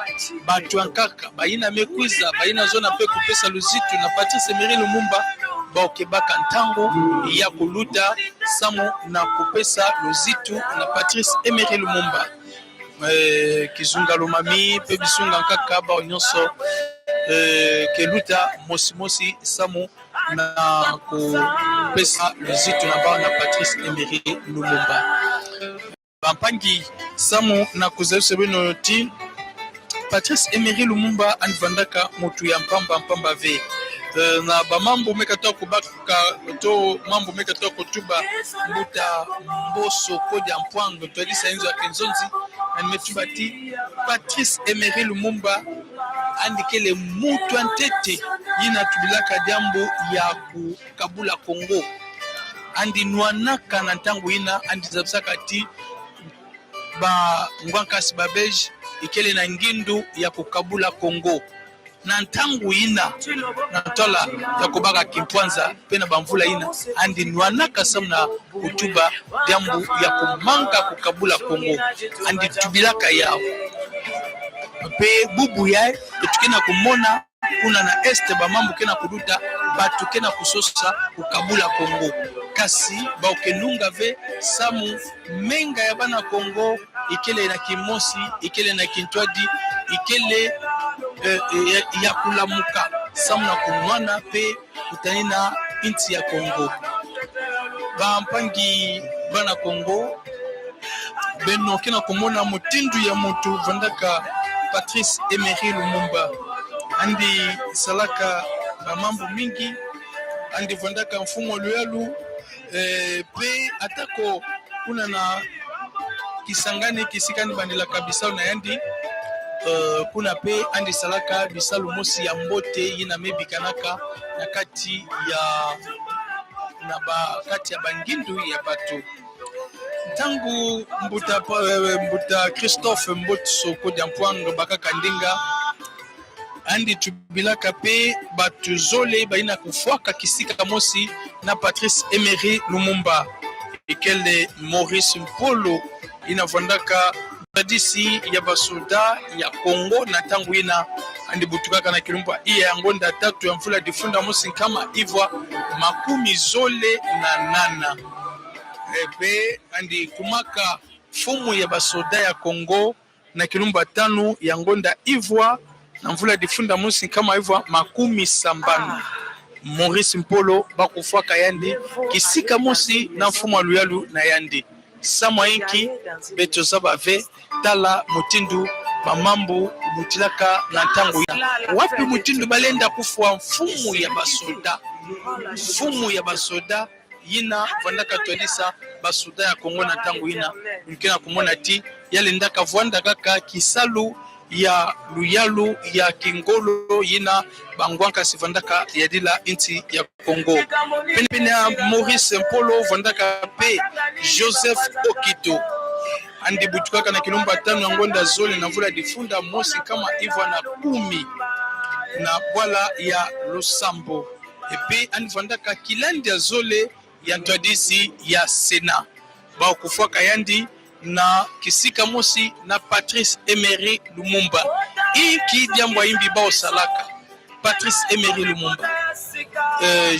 bantu ankaka bayina mekwiza bayina zona pe kupesa luzitu na Patrice Emery Lumumba baokebaka ntango ya kuluta samu na kupesa luzitu na Patrice Emery Lumumba kizunga lumami pe bisunga nkaka ba nyonso keluta mosi samu na kupesa luzitu na ba na Patrice Emery Lumumba bampangi samu na kuzalisa bino ti Patrice Emery Lumumba anvandaka mutu ya mpamba ve na bamambo mekatoa kubaka to mambo mekatoa kutuba mbuta mboso kodia mpwango twadisa enzo ya kenzonzi na nimetuba ti Patrice Emery Lumumba andikele mutu antete yina tubilaka jambo ya kukabula Kongo andi nuanaka na ntango yina andi zabsaka ti ba ngwankasi babeji ikele na ngindu ya kukabula Kongo na ntangu ina na tola ya kubaka kimpwanza pena bamvula ina andi nwanaka samna kutuba jambu ya kumanga kukabula Kongo andi tubilaka yao pe bubu yae tukena kumona kuna na este bamambu kena kuduta batu kena kusosa kukabula Kongo kasi baokenunga ve samu menga ya bana Kongo ikele na kimosi ikele na kintwadi ikele ya kulamuka samu na kumwana pe kutanina inti ya Kongo bampangi bana Kongo beno kena kumona mutindu ya mutu vandaka Patrice Emery Lumumba andi salaka na mambo mingi andi vandaka mfumo luyalu pe atako kuna na kisangani kisikani bandila kabisa na yandi kuna pe andi salaka bisalu mosi ya mbote yina mebikanaka na kati ya bangindu ya batu tangu mbuta Christophe Mbotso kodia mpwango bakaka ndinga andi tubilaka pe batu zole baina kufuaka kisika mosi na Patrice Emery Lumumba ikele Maurice Mpolo inavondaka tradisi ya basoda ya Kongo na tangu ina andi butukaka na kilumba iya ya ngonda tatu ya mvula difunda mosi kama ivwa makumi zole na nana pe andi kumaka fumu ya basoda ya Kongo na kilumba tano ya ngonda ivwa na mvula difunda mosi kama ivwa makumi sambano Maurice Mpolo bakufuaka yandi kisika mosi na mfumo luyalu na yandi samwa inki beto zabave tala mutindu mamambu mutilaka na ntango ina wapi mutindu balenda kufua mfumu ya basoda yina vandaka twadisa basoda ya Kongo na ntango ina nkena kumona ti yale ndaka vwanda kaka kisalu ya luyalu ya kingolo yina bangwanka sivandaka yadila inti ya Kongo pene ya Maurice Mpolo vandaka pe Joseph Okito andi butukaka na kilumba tano ya ngonda zole na vula difunda mosi kama ivwa na 10 na bwala ya Lusambo epe andi vandaka kilandi ya zole ya ntwadisi ya Sena ba kufuaka yandi na kisika mosi na Patrice Emery Lumumba iki diambwa imbi bao salaka Patrice Emery Lumumba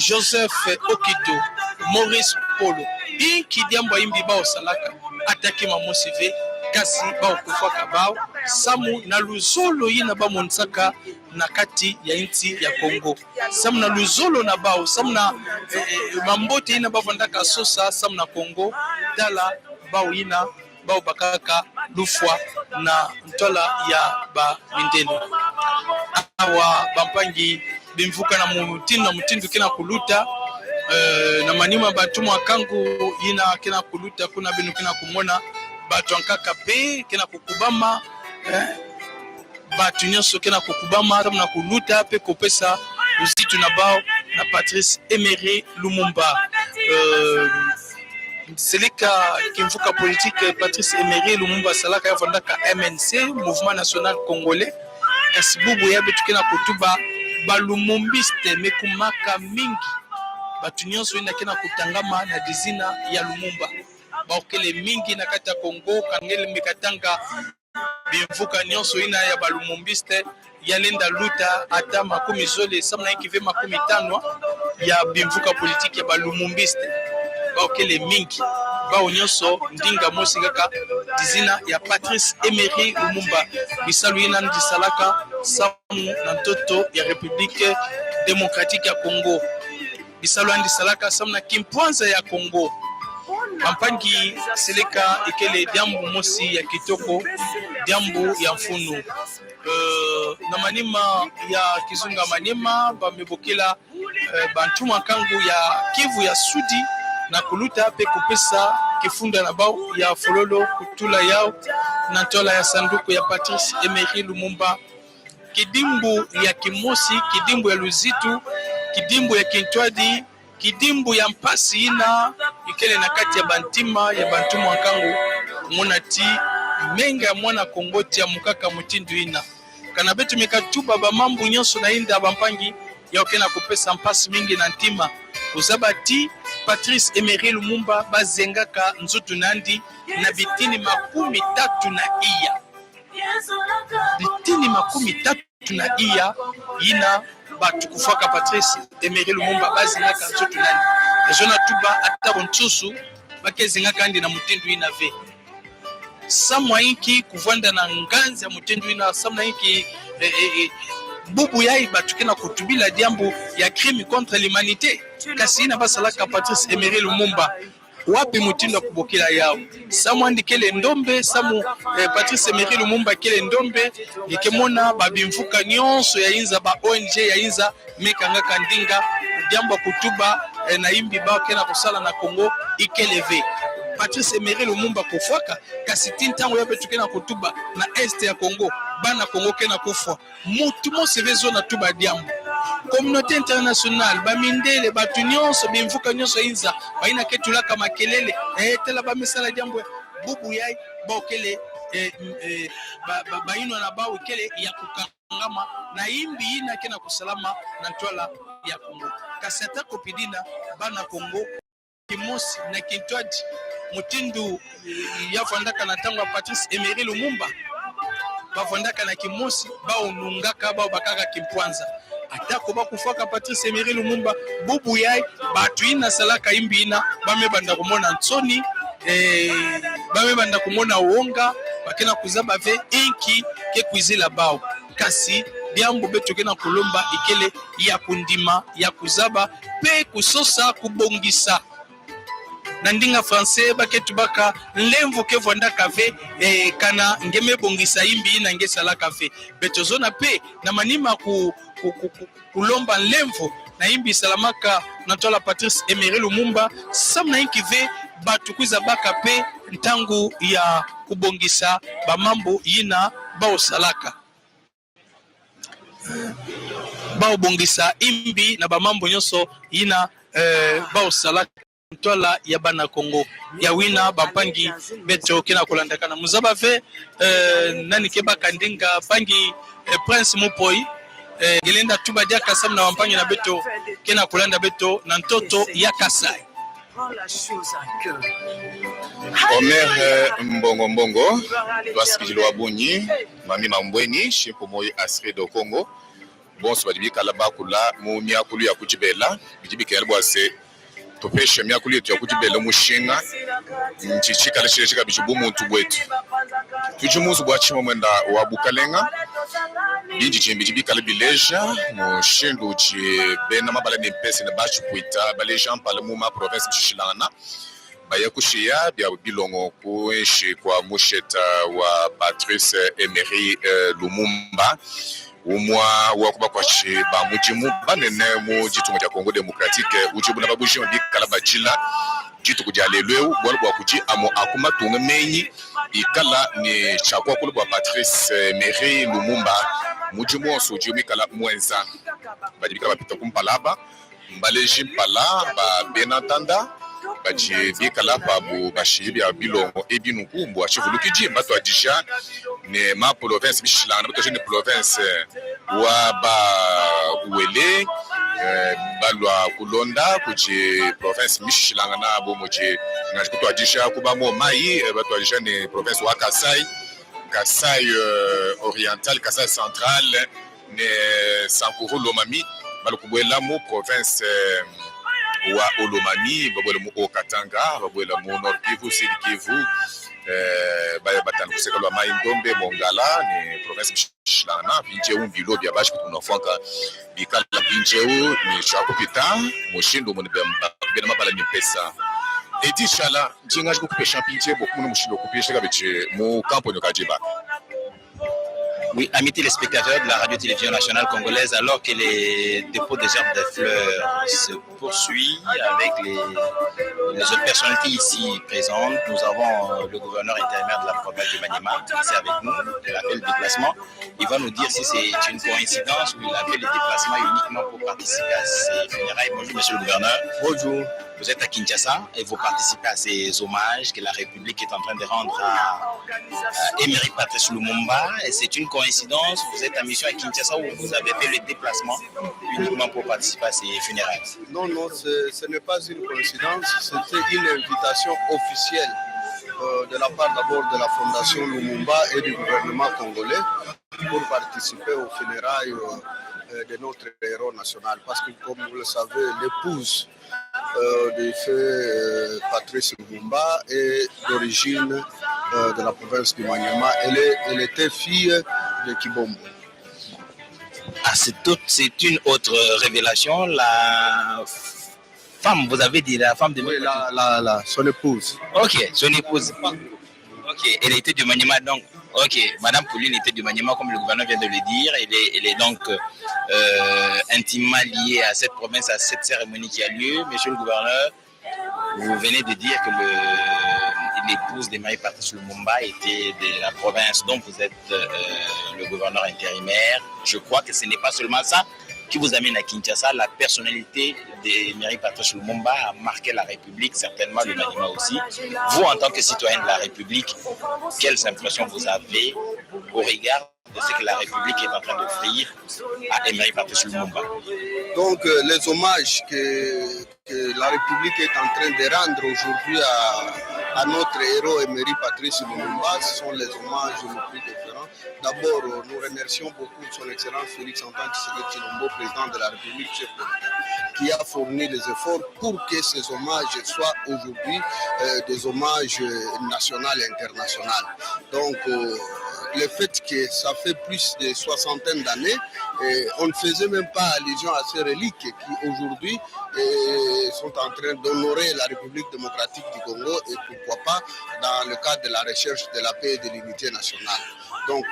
Joseph Okito Maurice Polo iki diambwa imbi bao salaka ataki mamosi ve kasi bao kufaka bao samu na luzolo yina ba monsaka na kati ya inti ya Kongo samu na luzolo na bao samu na mambote yina ba vandaka sosa samu na Kongo dala bao yina bao bakaka lufwa na ntola ya ba mindeno awa bampangi bimvuka na mutindu kina kuluta na manima batumu akangu yina kina kuluta kuna binu kina kumona batu ankaka pe kina kukubama batu nyonso kina kukubama na kuluta pe kopesa luzitu na bao na Patrice Emery Lumumba selika kimvuka politique Patrice Emery Lumumba salaka yavandaka MNC Mouvement National Congolais kasibubu yabe tukena kutuba balumumbiste mekumaka mingi batu nyonso ina kena kutangama na dizina ya Lumumba baokele mingi na kata Kongo kangele mikatanga bimvuka nyonso ina ya balumumbiste yalenda luta ata makumi zole samna ikive makumi tano ya bimvuka politique ya balumumbiste baokele mingi bao nyonso ndinga mosi kaka dizina ya Patrice Emery Lumumba bisalu ina ndisalaka samu na ntoto ya République démocratique ya Congo bisalu ndisalaka samu na kimpwanza ya Congo Pampangi seleka ikele diambu mosi ya kitoko, diambu ya mfunu. Na manima ya kizunga manima bamebokela bantuma kangu ya Kivu ya Sudi na kuluta pe kupesa kifunda na bao ya fololo kutula yao na tola ya sanduku ya Patrice Emery Lumumba, kidimbu ya Kimosi, kidimbu ya Luzitu, kidimbu ya Kintwadi, kidimbu ya Mpasi ina ikele na kati ya bantima ya bantumu wakangu monati menga mwana kongoti ya mukaka mutindu ina kana betu mekatuba ba mambu nyonso na inda bampangi ya okena kupesa mpasi mingi na ntima uzabati Patrice Emery Lumumba bazengaka nzutu nandi na bitini 30 na iya bitini 30 na iya ina batu kufaka Patrice Emery Lumumba bazengaka nzutu nandi ezona tuba atabo ntsusu bakezengaka andi na mutindu ina ve samwa inki kuvanda na nganzi ya mutindu ina samwa inki bubu yai batukena kutubila diambo ya crime contre l'humanité kasi ina basalaka Patrice Emery Lumumba wapi mutindo kubokela yao samwa ndikele ndombe samu Patrice Emery Lumumba kele ndombe ikemona babimvuka nyonso ya inza ba ONG ya inza mekanga kandinga diambo kutuba na imbi ba kena kusala na Congo ikeleve Patrice Emery Lumumba kufaka kasi tintango yabe tukena kutuba na este ya Congo bana Congo kena kufwa mutu mosevezo na tuba diambo communauté internationale bamindele batu nyonso bimvuka nyonso inza baina ketulaka makelele tela bamesala diambo bubu yai bokele baino na bawo kele ya kukangama na imbi ina kena kusalama na ntwala ya Congo kasata kopidina bana Congo Kimosi na Kintwadi mutindu yafandaka na tango ya Patrice Emery Lumumba bafandaka na Kimosi baunungaka bao bakaka Kimpwanza atako bakufaka Patrice Emery Lumumba bubu yai batu ina salaka imbi ina bamebanda kumona ntsoni bamebanda kumona uonga bakena kuzaba ve inki ke kuizila bao kasi diambo beto kena kulomba ikele ya kundima ya kuzaba pe kusosa kubongisa na ndinga français baketu baka nlemvu kevanda kafe kana ngeme bongisa imbi na ngesala kafe betozona pe na manima kulomba nlemvu na imbi salamaka na tola Patrice Emery Lumumba samna inkive batu kuiza baka pe ntangu ya kubongisa bamambo yina bao salaka bao bongisa imbi na bamambo nyonso yina bao salaka Tola ya bana Congo ya wina bampangi beto kena kulandakana muzaba ve nani keba kandinga pangi Prince Mupoi gelenda tuba dia kasam na wampangi na beto kena kulanda beto na ntoto ya Kasai Omer Mbongo Baskijilo Abunyi Mami Mambweni Shimpo Moyi Asre do Congo Bonso badibi kalaba kula mu miakulu ya kujibela bijibi kelbo ase topesha miakulu yetu ya kujibela mushinga nchichika leshireshika bijibu muntu bwetu tujimuzu bwachimo mwenda wa Bukalenga binji chimbijibi kalibileja mushindu uchi bena mabala ni mpesi na bachu puita baleja mpale muma province mshishilana baya kushia bia bilongo kuishi kwa musheta wa Patrice Emery Lumumba umwa wakuba kwa chi ba mujimu banene mu jitungo ja Congo Democratique ujibu na babuji mbi kala bajila jitu kujalelweu bwalo bwa kuji amo akuma tunga menyi ikala ni chakwa kulu bwa Patrice Emery Lumumba mujimu oso jimi kala mwenza badibika bapita kumpalaba mbaleji mpala ba benatanda baji bikala babu bashibi ya bilongo ebinu kumbu achivulukiji mbato adisha ne ma province bishilana bato jene province wa ba uele balwa kulonda kuji province mishilanga na bo moje ngajikuto adisha kubamo mai bato adisha ne province wa Kasai oriental Kasai central ne Sankuru Lomami balukubwela mu province wa Olomami babwela mu Okatanga babwela mu Nord Kivu Sud Kivu baya batana kuseka lwa mai ndombe Mongala ni province mshilana pinjeu mbilo bya bashi kutunafanka bikala pinjeu ni chakupita mushindo munibemba bena mabala ni pesa Edi Chala, Djinga Joko Champitié, beaucoup de mouchino coupé, je l'avais mon camp de Kadjiba. Oui, amis téléspectateurs de la radio-télévision nationale congolaise, alors que les dépôts des gerbes de fleurs se poursuivent avec les autres personnalités ici présentes, nous avons le gouverneur intérimaire de la province du Maniema qui est avec nous, il a fait le déplacement. Il va nous dire si c'est une coïncidence ou il a fait le déplacement uniquement pour participer à ces funérailles. Bonjour, monsieur le gouverneur. Bonjour. Vous êtes à Kinshasa et vous participez à ces hommages que la République est en train de rendre à Emery Patrice Lumumba. Et c'est une coïncidence, vous êtes à mission à Kinshasa où vous avez fait le déplacement uniquement pour participer à ces funérailles. Non, ce n'est pas une coïncidence, c'était une invitation officielle de la part d'abord de la Fondation Lumumba et du gouvernement congolais pour participer aux funérailles de notre héros national. Parce que, comme vous le savez, l'épouse du feu Patrice Lumumba est d'origine de la province du Maniema. Elle était fille de Kibombo. Ah, c'est une autre révélation. La femme, vous avez dit la femme de... Oui, son épouse. Ok, son épouse. Ok, elle était du Maniema, donc. Ok, Madame Pauline était du Maniema, comme le gouverneur vient de le dire. Elle est donc intimement liée à cette province, à cette cérémonie qui a lieu. Monsieur le gouverneur, vous venez de dire que l'épouse d'Emery Patrice Lumumba était de la province dont vous êtes le gouverneur intérimaire. Je crois que ce n'est pas seulement ça qui vous amène à Kinshasa. La personnalité d'Emery Patrice Lumumba a marqué la République, certainement le Maniema aussi. Vous, en tant que citoyen de la République, quelles impressions vous avez au regard de ce que la République est en train d'offrir à Emery Patrice Lumumba? Donc, les hommages que la République est en train de rendre aujourd'hui à notre héros Emery Patrice Lumumba, ce sont les hommages les plus différents. D'abord, nous remercions beaucoup son Excellence Félix Antoine Tshisekedi Tshilombo, président de la République, chef de l'État, qui a fourni les efforts pour que ces hommages soient aujourd'hui des hommages nationaux et internationaux. Donc, le fait que ça fait plus de soixantaine d'années, on ne faisait même pas allusion à ces reliques qui aujourd'hui sont en train d'honorer la République démocratique du Congo et pourquoi pas dans le cadre de la recherche de la paix et de l'unité nationale. Donc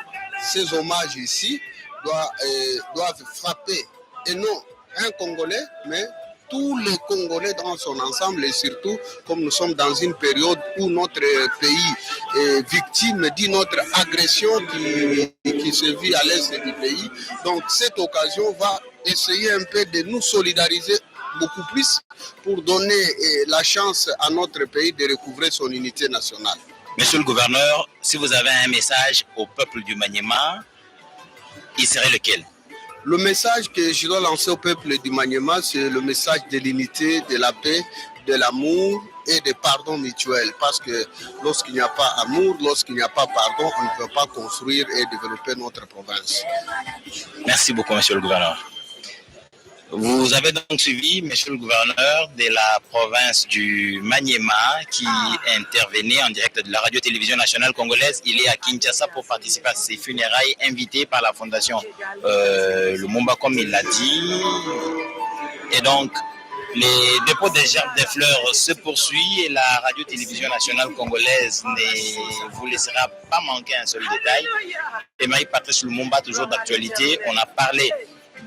ces hommages ici doivent frapper, et non un Congolais, mais tous les Congolais dans son ensemble, et surtout comme nous sommes dans une période où notre pays est victime d'une autre agression qui se vit à l'est du pays. Donc cette occasion va essayer un peu de nous solidariser beaucoup plus pour donner la chance à notre pays de recouvrer son unité nationale. Monsieur le gouverneur, si vous avez un message au peuple du Maniema, il serait lequel? Le message que je dois lancer au peuple du Maniema, c'est le message de l'unité, de la paix, de l'amour et de pardon mutuel. Parce que lorsqu'il n'y a pas amour, lorsqu'il n'y a pas pardon, on ne peut pas construire et développer notre province. Merci beaucoup, monsieur le gouverneur. Vous avez donc suivi, monsieur le gouverneur de la province du Maniema qui intervenait en direct de la radio-télévision nationale congolaise. Il est à Kinshasa pour participer à ces funérailles invitées par la fondation Lumumba, comme il l'a dit. Et donc, les dépôts des gerbes des fleurs se poursuivent et la radio-télévision nationale congolaise ne vous laissera pas manquer un seul détail. Emery Patrice Lumumba, toujours d'actualité, on a parlé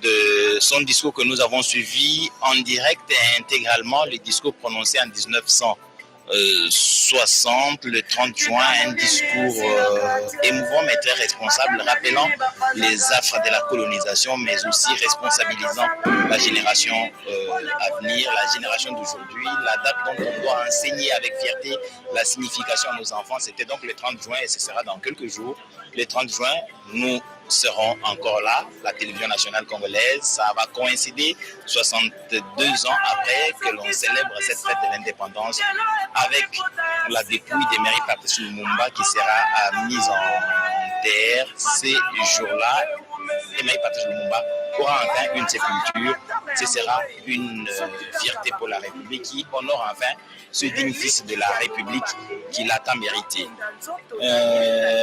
de son discours que nous avons suivi en direct et intégralement, le discours prononcé en 1960, le 30 juin, un discours émouvant mais très responsable, rappelant les affres de la colonisation, mais aussi responsabilisant la génération à venir, la génération d'aujourd'hui, la date dont on doit enseigner avec fierté la signification à nos enfants. C'était donc le 30 juin et ce sera dans quelques jours. Le 30 juin, nous seront encore là, la télévision nationale congolaise. Ça va coïncider 62 ans après que l'on célèbre cette fête de l'indépendance avec la dépouille d'Emery Patrice Lumumba qui sera mise en terre ces jours-là. Emery Patrice Lumumba aura enfin une sépulture. Ce sera une fierté pour la République qui honore enfin ce digne fils de la République qui l'a tant mérité.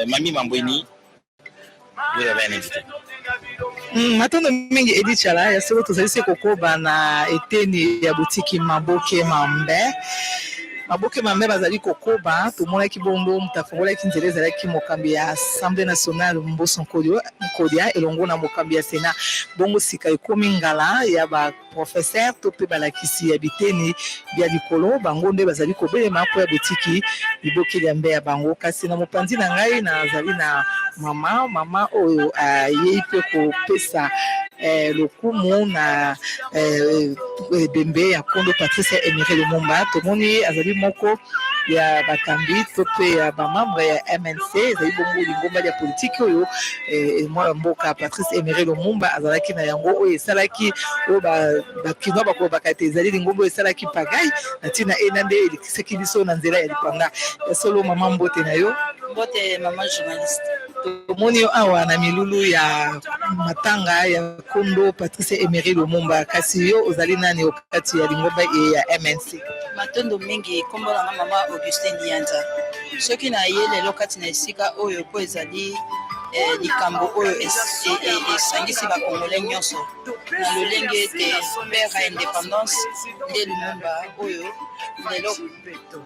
Mami Mambweni, vous avez un invité. Matondo mingi Edi Chala ya solo tozali se kokoba na eteni ya boutique Maboke Mambe. maboke mambe bazali kokoba tomonaki bongo mutafungolaki nzela ezalaki mokambi ya Assemblée nationale Mbosso Nkodia elongo na mokambi ya Sénat bongo sika ekomi ngala ya ba professeur to pe balakisi ya biteni bya likolo bango nde bazali kobelema po ya botiki libokeli ya mbeya bango kasi na mopanzi na ngai nazali na mama oyo ayei pe kopesa lokumu na bembe ya kondo Patrice Emery Lumumba tomoni azali moko ya bakambi to pe ya bamambre ya MNC ezali bongo lingomba ya politiki oyo mwana mboka Patrice Emery Lumumba azalaki na yango oyo esalaki oyo bakino bakobaka te ezali lingomba oyo esalaki pagai na ntina ena nde elekisaki biso na nzela ya lipanga ya solo mama mbote na yo mbote mama journaliste tomoni yo awa na milulu ya matanga ya kondo Patrice Emery Lumumba kasi yo ozali nani okati ya lingomba ya MNC matondo mingi kombo na mama Augustin Dianza soki na ye lelo kati na esika oyo po ezali likambo oyo esangisi bakongole nyonso na lolenge ete père ya indépendance nde Lumumba oyo lelo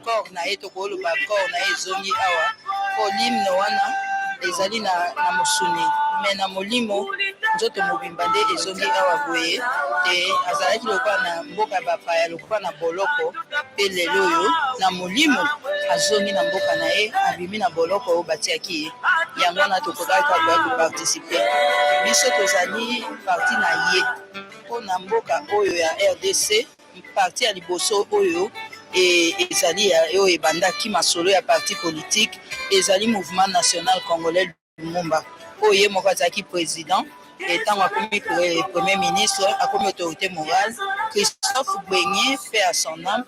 corps na ye tokoloba corps na ye ezongi awa po limne wana ezali na mosuni me na molimo nzoto mobimba nde ezongi awa boye te azalaki lokola na mboka bapaya lokola na boloko pe lelo oyo na molimo azongi na mboka na ye abimi na boloko oyo batiaki ye yango wana tokokaki akoya koparticipe biso tozali parti na ye mpo na mboka oyo ya RDC parti ya liboso oyo ezali oyo ebandaki masolo ya parti politique ezali mouvement national congolais Lumumba oyo ye moko azalaki président etango akomi premier ministre akomi autorité morale Christophe Gbenye fait à son âme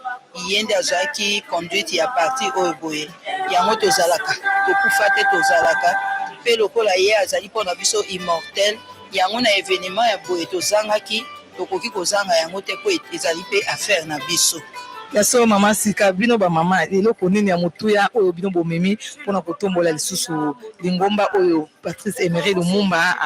ye nde azalaki conduite ya parti oyo boye yango tozalaka tokufa te tozalaka mpe lokola ye azali mpona biso immortel yango na événement ya boye tozangaki tokoki kozanga yango te po ezali mpe affaire na biso ya so mama sika bino ba mama eloko nini ya motuya oyo bino bomemi mpona kotombola lisusu lingomba oyo Patrice Emery Lumumba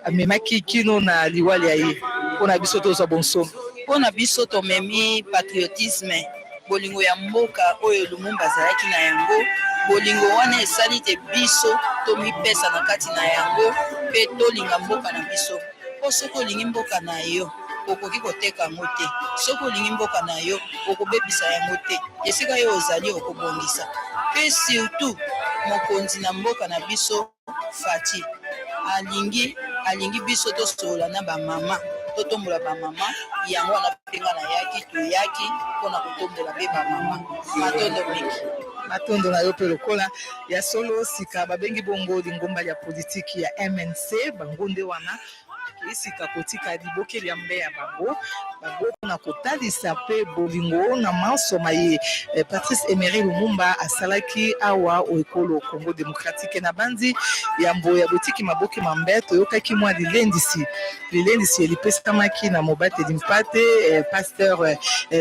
amemaki kino na liwali ya ye mpona biso tozwa bonsomi mpona biso tomemi patriotisme bolingo ya mboka oyo Lumumba azalaki na yango bolingo wana esali te biso tomipesa na kati na yango mpe tolinga mboka na biso mpo soki olingi mboka na yo okoki koteka yango te soki olingi mboka na yo okobebisa yango te esika yo ozali okobongisa mpe surtout mokonzi na mboka na biso Fati alingi biso tosolola na bamama totombola bamama yango wana mpenga na yaki toyaki mpona kotombola mpe bamama matondo mingi matondo na yo mpe lokola ya solo sika babengi bongo lingomba ya politiki ya MNC bango nde wana esika kotika libokeli ya mbeya bango mpona kotalisa mpe bolingo na mansoma ye Patrice Emery Lumumba asalaki awa oekolo Congo démocratique na bandi ya mbo ya botiki maboke mambe toyokaki mwa lilendisi elipesamaki na mobateli mpate pasteur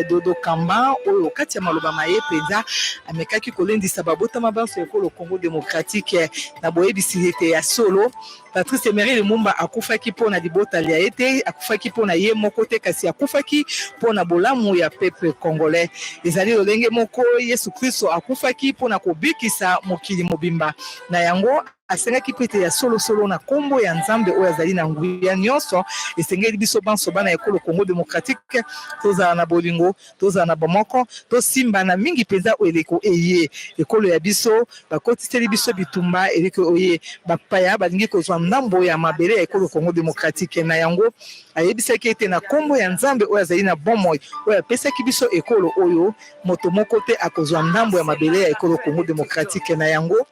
Dodo Kamba oyo kati ya maloba maye mpenza amekaki kolendisa babotama banso ekolo Congo démocratique na boyebisi ete ya solo Patrice Emery Lumumba akufaki mpona libotali ya ete akufaki mpona ye moko te kasi akufaki mpona bolamu ya peuple congolais ezali lolenge moko Yesu Kristo akufaki mpona kobikisa mokili mobimba na yango asengaki pete ya solo na kombo ya nzambe oyo azali na nguya nyonso esengeli biso banso bana ekolo Congo démocratique tozala na bolingo tozala na bomoko tosimba na mingi penza eleko eye ekolo ya biso bakotiseli biso bitumba eleko oye bapaya balingi kozwa ndambo ya mabele ya ekolo Congo démocratique na yango ayebisaki ete na kombo ya nzambe oyo azali na bomoi oyo apesaki biso ekolo oyo moto moko te akozwa ndambo ya mabele ya ekolo Congo démocratique na yango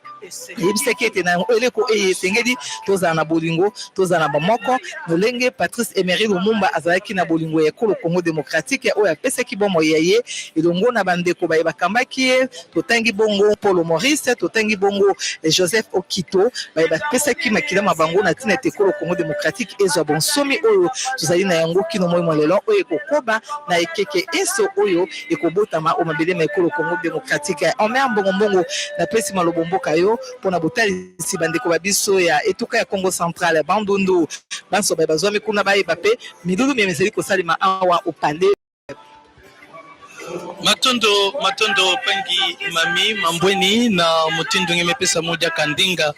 ayebisaki ete na eleko esengeli tozala na bolingo tozala na bamoko lolenge Patrice Emery Lumumba azalaki na bolingo ya ekolo Congo démocratique oyo apesaki bomoi ya ye elongo na bandeko baye bakambaki ye totangi bongo Paul Maurice totangi bongo Joseph Okito baye bapesaki makila mabango na ntina ete ekolo Congo démocratique ezwa bonsomi oyo tozali na yango kino moi mwa lelo oyo ekokoba na ekeke eso oyo ekobotama o mabele ma ekolo Congo démocratique omer mbongo na pesi malobo mboka yo mpona botalisi bandeko babiso ya etuka ya Congo central bandundu banso bazwami kuna bayeba mpe milulu meme ezali kosalema awa opale matondo pangi mami mambweni na mutindo ngemepesa moja kandinga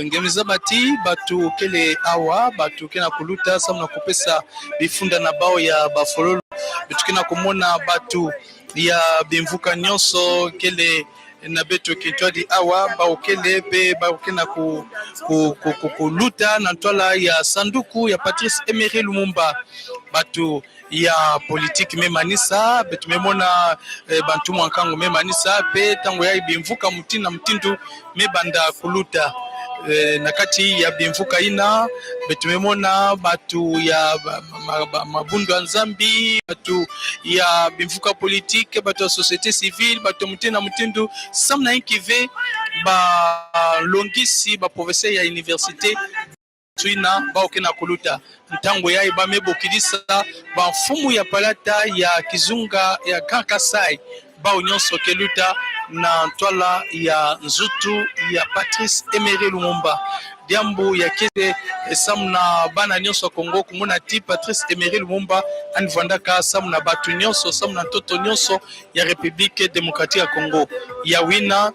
ngemiza bati batu kele awa batu kena kuluta samna kupesa bifunda na bao ya bafololo bitukina kumona batu ya bimvuka nyonso kele na beto kitwadi awa baokele pe baokena kuluta na twala ya sanduku ya Patrice Emery Lumumba batu ya politique memanisa betumemona bantu mwankango memanisa pe tango ya bimvuka mutina mutindu mebanda kuluta na kati ya bimvuka ina betumemona batu ya mabundu ya Nzambi batu ya bimvuka politique batu ya société civile batu mutina mutindu samna inkive ba longisi ba professeur ya université tuina baokena kuluta ntango ya iba mebokilisa ba mfumu ya palata ya kizunga ya Grand Kasai bao nyonso keluta na ntwala ya nzutu ya Patrice Emery Lumumba diambu ya kete samna bana nyonso Kongo kumona ti Patrice Emery Lumumba anvandaka samna batu nyonso samna toto nyonso ya République démocratique ya Congo ya wina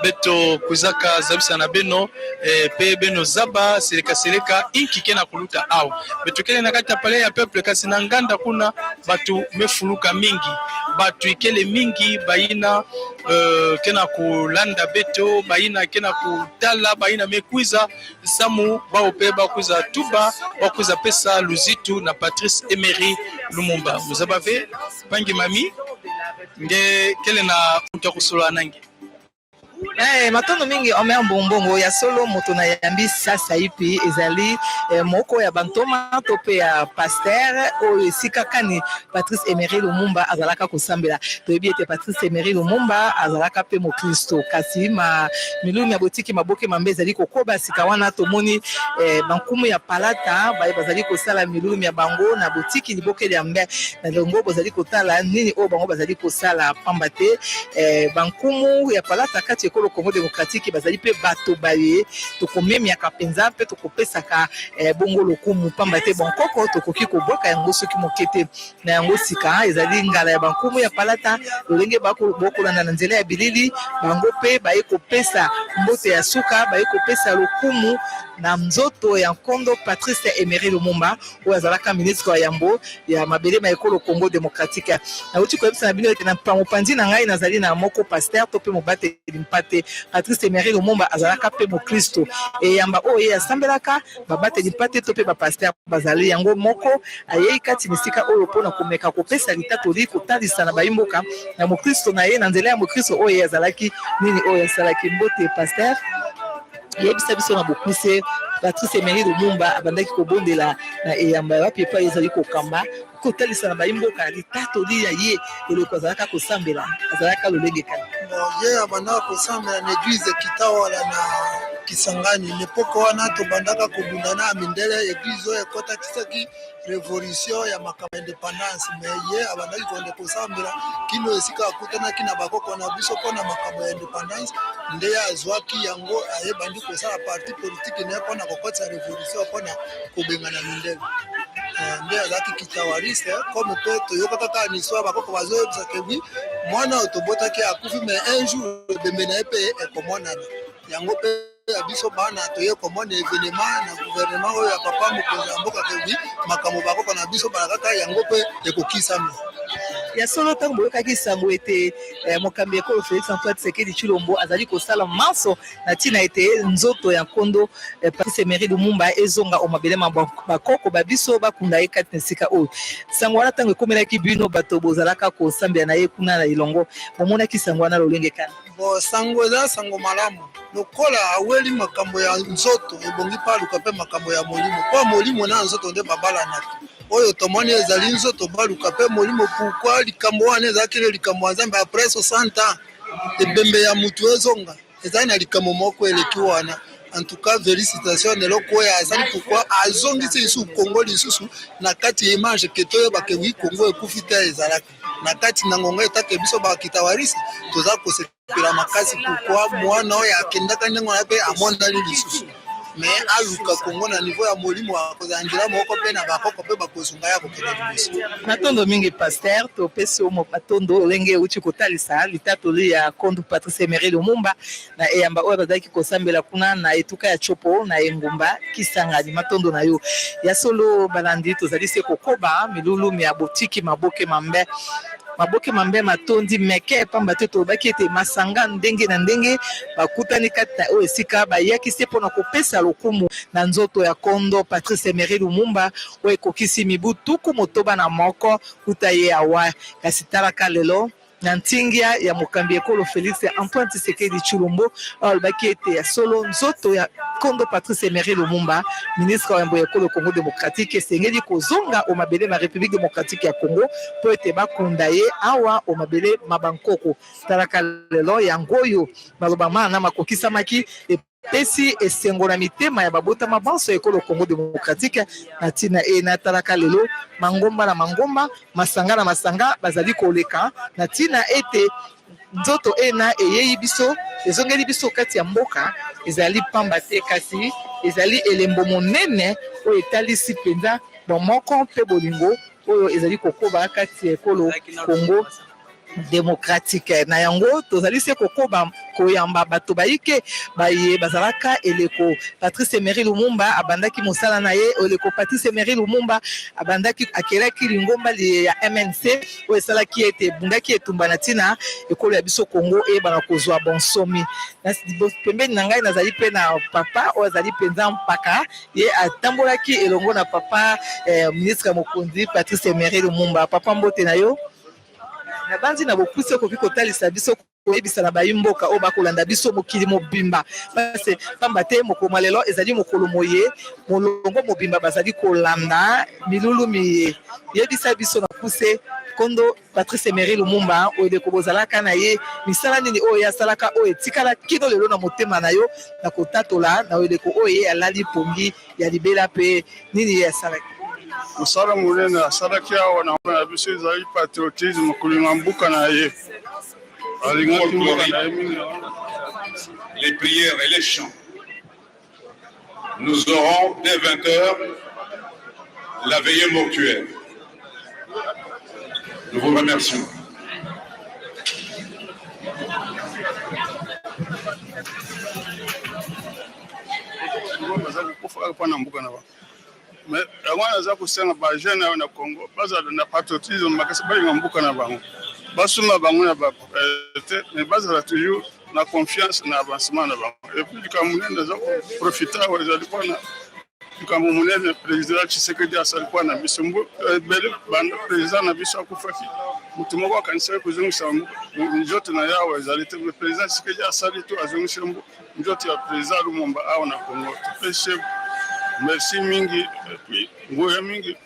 beto kuzaka zabisa na beno pe beno zaba seleka inki kena kuluta au beto kele na kati ya pale ya peuple kasi na nganda kuna batu mefuluka mingi batu ikele mingi baina kena kulanda beto baina kena kutala baina mekwiza samu bao pe bakuza tuba bakuza pesa luzitu na Patrice Emery Lumumba muzabave pangi mami nge kele na mtakusula nangi matondo mingi omer mbongo ya solo moto na yambi sasa ipi ezali moko ya bantoma to pe ya pasteur o esika kani Patrice Emery Lumumba azalaka kosambela toyebi ete Patrice Emery Lumumba azalaka pe mo Kristo kasi milumi ya botiki maboke mambe ezali kokoba sika wana tomoni bankumu ya palata bazali kosala milumi ya bango na botiki liboke ya mbe na longo bazali kotala nini o bango bazali kosala pambate bankumu ya palata kati ekolo Congo démocratique bazali pe bato baye to komemia ka penza pe to kopesa ka bongo lokumu pamba te bonkoko to koki koboka yango soki mokete na yango sika ezali ngala ya bankumu ya palata lolenge bokolanda na nzela ya bilili bango pe baye kopesa mbote ya suka baye kopesa lokumu na mzoto ya nkondo Patrice Emery Lumumba oyo azalaka ministre wa yambo ya mabele ma ekolo Congo démocratique na uti koyebisa na bino ete na panzi na ngai nazali na moko pasteur to pe mobate limpate Patrice Emery Lumumba azalaka pe mo Kristo e yamba oyo asambelaka babate limpate to pe ba pasteur bazali yango moko ayei kati misika oyo pona komeka kopesa litatoli kotalisa na baimboka na mo Kristo na ye na nzela ya mo Kristo oyo azalaki nini oyo asalaki mbote pasteur yebisa biso na bokuse Patrice Emery Lumumba abandaki kobondela na eyamba wapi pa ezali kokamba kotalisa na baimboka litatoli ya ye eloko azalaka kosambela azalaka lolenge kani ye abandaka kosambela na église kitawala na Kisangani nepoko wana tobandaka kobunda na mindele église oyo ekotakisaki révolution ya makambo indépendance mais ye abandaki konde kosambela kino esika akutanaki na bakoko na biso mpona makambo ya indépendance nde azwaki yango ayebandi kosala parti politique ne mpona kokotisa révolution mpona kobengana mindele nde azalaki kitawaliste comme pe toyokaka kaka niswa bakoko bazoyebisa ke wi mwana oyo tobotaki akufi mais un jour ebembe na ye mpe ekomonana yango mpe ya biso bana toye komona événement na gouvernement oyo ya papa mokonzi ya mboka ke wi makambo bakoko na biso balakaka yango mpe ekokisami ya solo ntango boyokaki sango ete mokambi ekolo Félix Antoine Tshisekedi Tshilombo azali kosala manso na ntina ete nzoto ya nkondo Patrice Emery Lumumba ezonga omabele bakoko babiso bakunda ye kati na esika oyo sango wana ntango ekomelaki bino bato bozalaka kosambela na ye kuna na elongo bomonaki sango wana lolenge kani bo sango eza sango malamu lokola aweli makambo ya nzoto ebongi paluka mpe makambo ya molimo mpo molimo na nzoto nde babalanaki oyo tomoni ezali nzoto baluka mpe molimo pourkui likambo wana ezalaki likambo ya Nzambe après 60 ans ebembe ya mutu ezonga ezali na likambo moko eleki wana en tout cas félicitations eloko oyo azali pourkui azongisi lisusu Congo lisusu na kati ya image ke toyebake wi Congo ekufi te ezalaki na kati na ngongo etake biso bakitawarisi toza kosepela makasi pourkui mwana oyo akendaka ndenge wana mpe amonani lisusu mais aluka Congo na niveau ya molimo akozanjela moko pe na bakoko pe bakozunga ya kokende liboso. Matondo mingi Pasteur topesi omo matondo olenge uchi kotalisa litatoli ya Kondo Patrice Emery Lumumba na eyamba oyo bazalaki kosambela kuna na etuka ya Chopo na engumba Kisangani. Matondo na yo ya solo balandi tozali se kokoba milulu ya botiki maboke mambe matondi meke pamba te tobaki ete masanga ndenge na ndenge bakutani kati na oyo esika bayaki se mpona kopesa lokumu na nzoto ya Kondo Patrice Emery Lumumba oyo ekokisi mibu tuku motoba na moko kuta ye awa. Kasi talaka lelo na ntingia ya mokambi ekolo Félix Antoine Tshisekedi Tshilombo alobaki ete ya solo nzoto ya Kondo Patrice Emery Lumumba ministre wa ekolo Congo démocratique esengeli kozonga o mabele ma République démocratique ya Congo po ete bakunda ye awa o mabele mabankoko. Talaka lelo yango oyo maloba mana makokisamaki pesi esengo na mitema ya babota mabanso ekolo Congo démocratique na tina na talaka lelo mangomba na mangomba masanga na masanga bazali koleka na tina ete nzoto ena eyei biso ezongeli biso kati ya mboka ezali pamba te kasi ezali elembo monene oyo etalisi mpenza bomoko mpe bolingo oyo ezali kokoba kati ya ekolo Congo démocratique na yango tozali se kokoba koyamba bato bayike baye bazalaka eleko Patrice Emery Lumumba abandaki mosala na ye eleko Patrice Emery Lumumba abandaki akelaki lingomba ya MNC oyo esalaki ete bundaki etumba na tina ekolo ya biso Congo eyebana kozwa bonsomi. Pembeni na ngai nazali pe na papa oyo azali mpenza mpaka ye atambolaki elongo na papa ministre mokonzi Patrice Emery Lumumba. Papa mbote na yo na banzi na bopusi okoki kotalisa biso koyebisa na bayimboka oyo bakolanda biso mokili mobimba parce pamba te mokolo lelo ezali mokolo moye molongo mobimba bazali kolanda milulu miye yebisa biso na puse Kondo Patrice Emery Lumumba oyo eleko bozalaka na ye misala nini oyo asalaka oyo etikala kino lelo na motema na yo na kotatola na oyo eleko oyo ye alali pongi ya libela pe nini ye asalaki. Mosala monene asalaki awa na biso ezali patriotisme kolinga mbuka na ye alingaki mbuka na ye mingi. Les prières et les chants. Nous aurons dès 20h la veillée mortuaire. Nous vous remercions. Mais yango aza kosenga bajeune ayo na Congo bazala na patriotisme makasi balinga mbuka na bango basuma bango na bapriorité mais bazala toujours na confiance na avancement na bango et puis likambo munene aza koprofita awa ezali mpona likambo munene président Tshisekedi asali mpona biso ebele banda président na biso akufaki moto moko akanisaki kozongisa nzoto na ye awa ezali te président Tshisekedi asali to azongisa nzoto ya président Lumumba awa na Congo topesi merci mingi puis ngoya mingi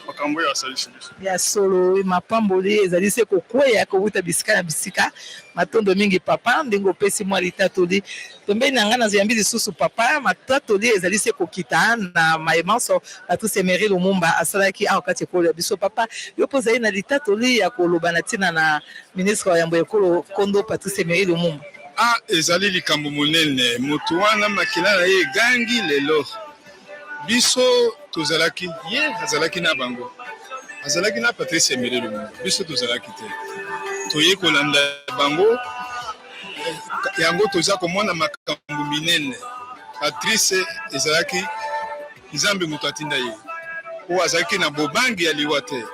makambo ya salisi ya solo mapamboli ezali se kokweya kobuta bisika na bisika matondo mingi papa ndengo pesi mwa litatoli tombeni na ngana ziyambi lisusu papa matatoli ezali se kokita na maemanso Patrice Emery Lumumba asalaki awa kati ekolo ya biso papa yo pozali na litatoli ya koloba na tina na ministre wa yambo ekolo Kondo Patrice Emery Lumumba ezali likambo monene moto wana makila na ye gangi lelo biso tozalaki ye azalaki na bango azalaki na Patrice Emery Lumumba biso tozalaki te toye kolanda bango yango toza komona makambo minene Patrice ezalaki nzambe moto atinda ye oyo azalaki na bobangi ya liwa te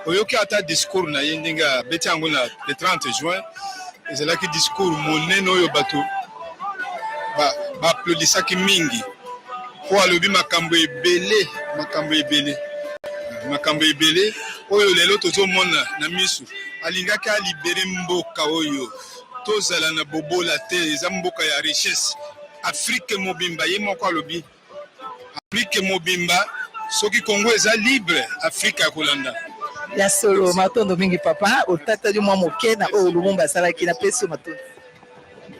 oyoki ata discours na ye ndenge abeti yango na le 30 juin ezalaki discours monene oyo bato baaplodisaki mingi po alobi makambo ebele oyo lelo tozomona na misu alingaki alibere mboka oyo tozala na bobola te eza mboka ya richesse Afrique mobimba ye moko alobi Afrique mobimba soki Congo eza libre Afrique ya kolanda ya solo matondo mingi papa otatali mwa moke na oyo Lumumba asalaki na peso matondo.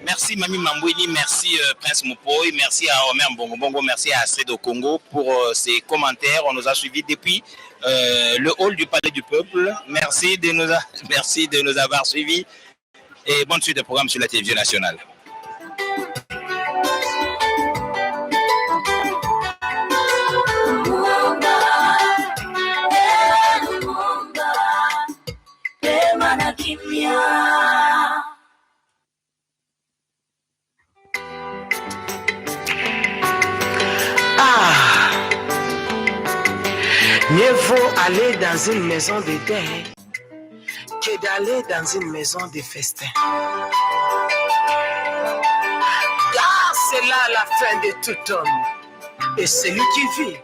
Merci Mami Mambouini, merci Prince Moupoy, merci à Omer Mbongo, merci à Astrid au Congo pour ces commentaires. On nous a suivis depuis le hall du Palais du Peuple. Merci de nous avoir suivis et bonne suite de programme sur la télévision nationale. Mieux vaut aller dans une maison de deuil que d'aller dans une maison de festin. Car c'est là la fin de tout homme. Et celui qui vit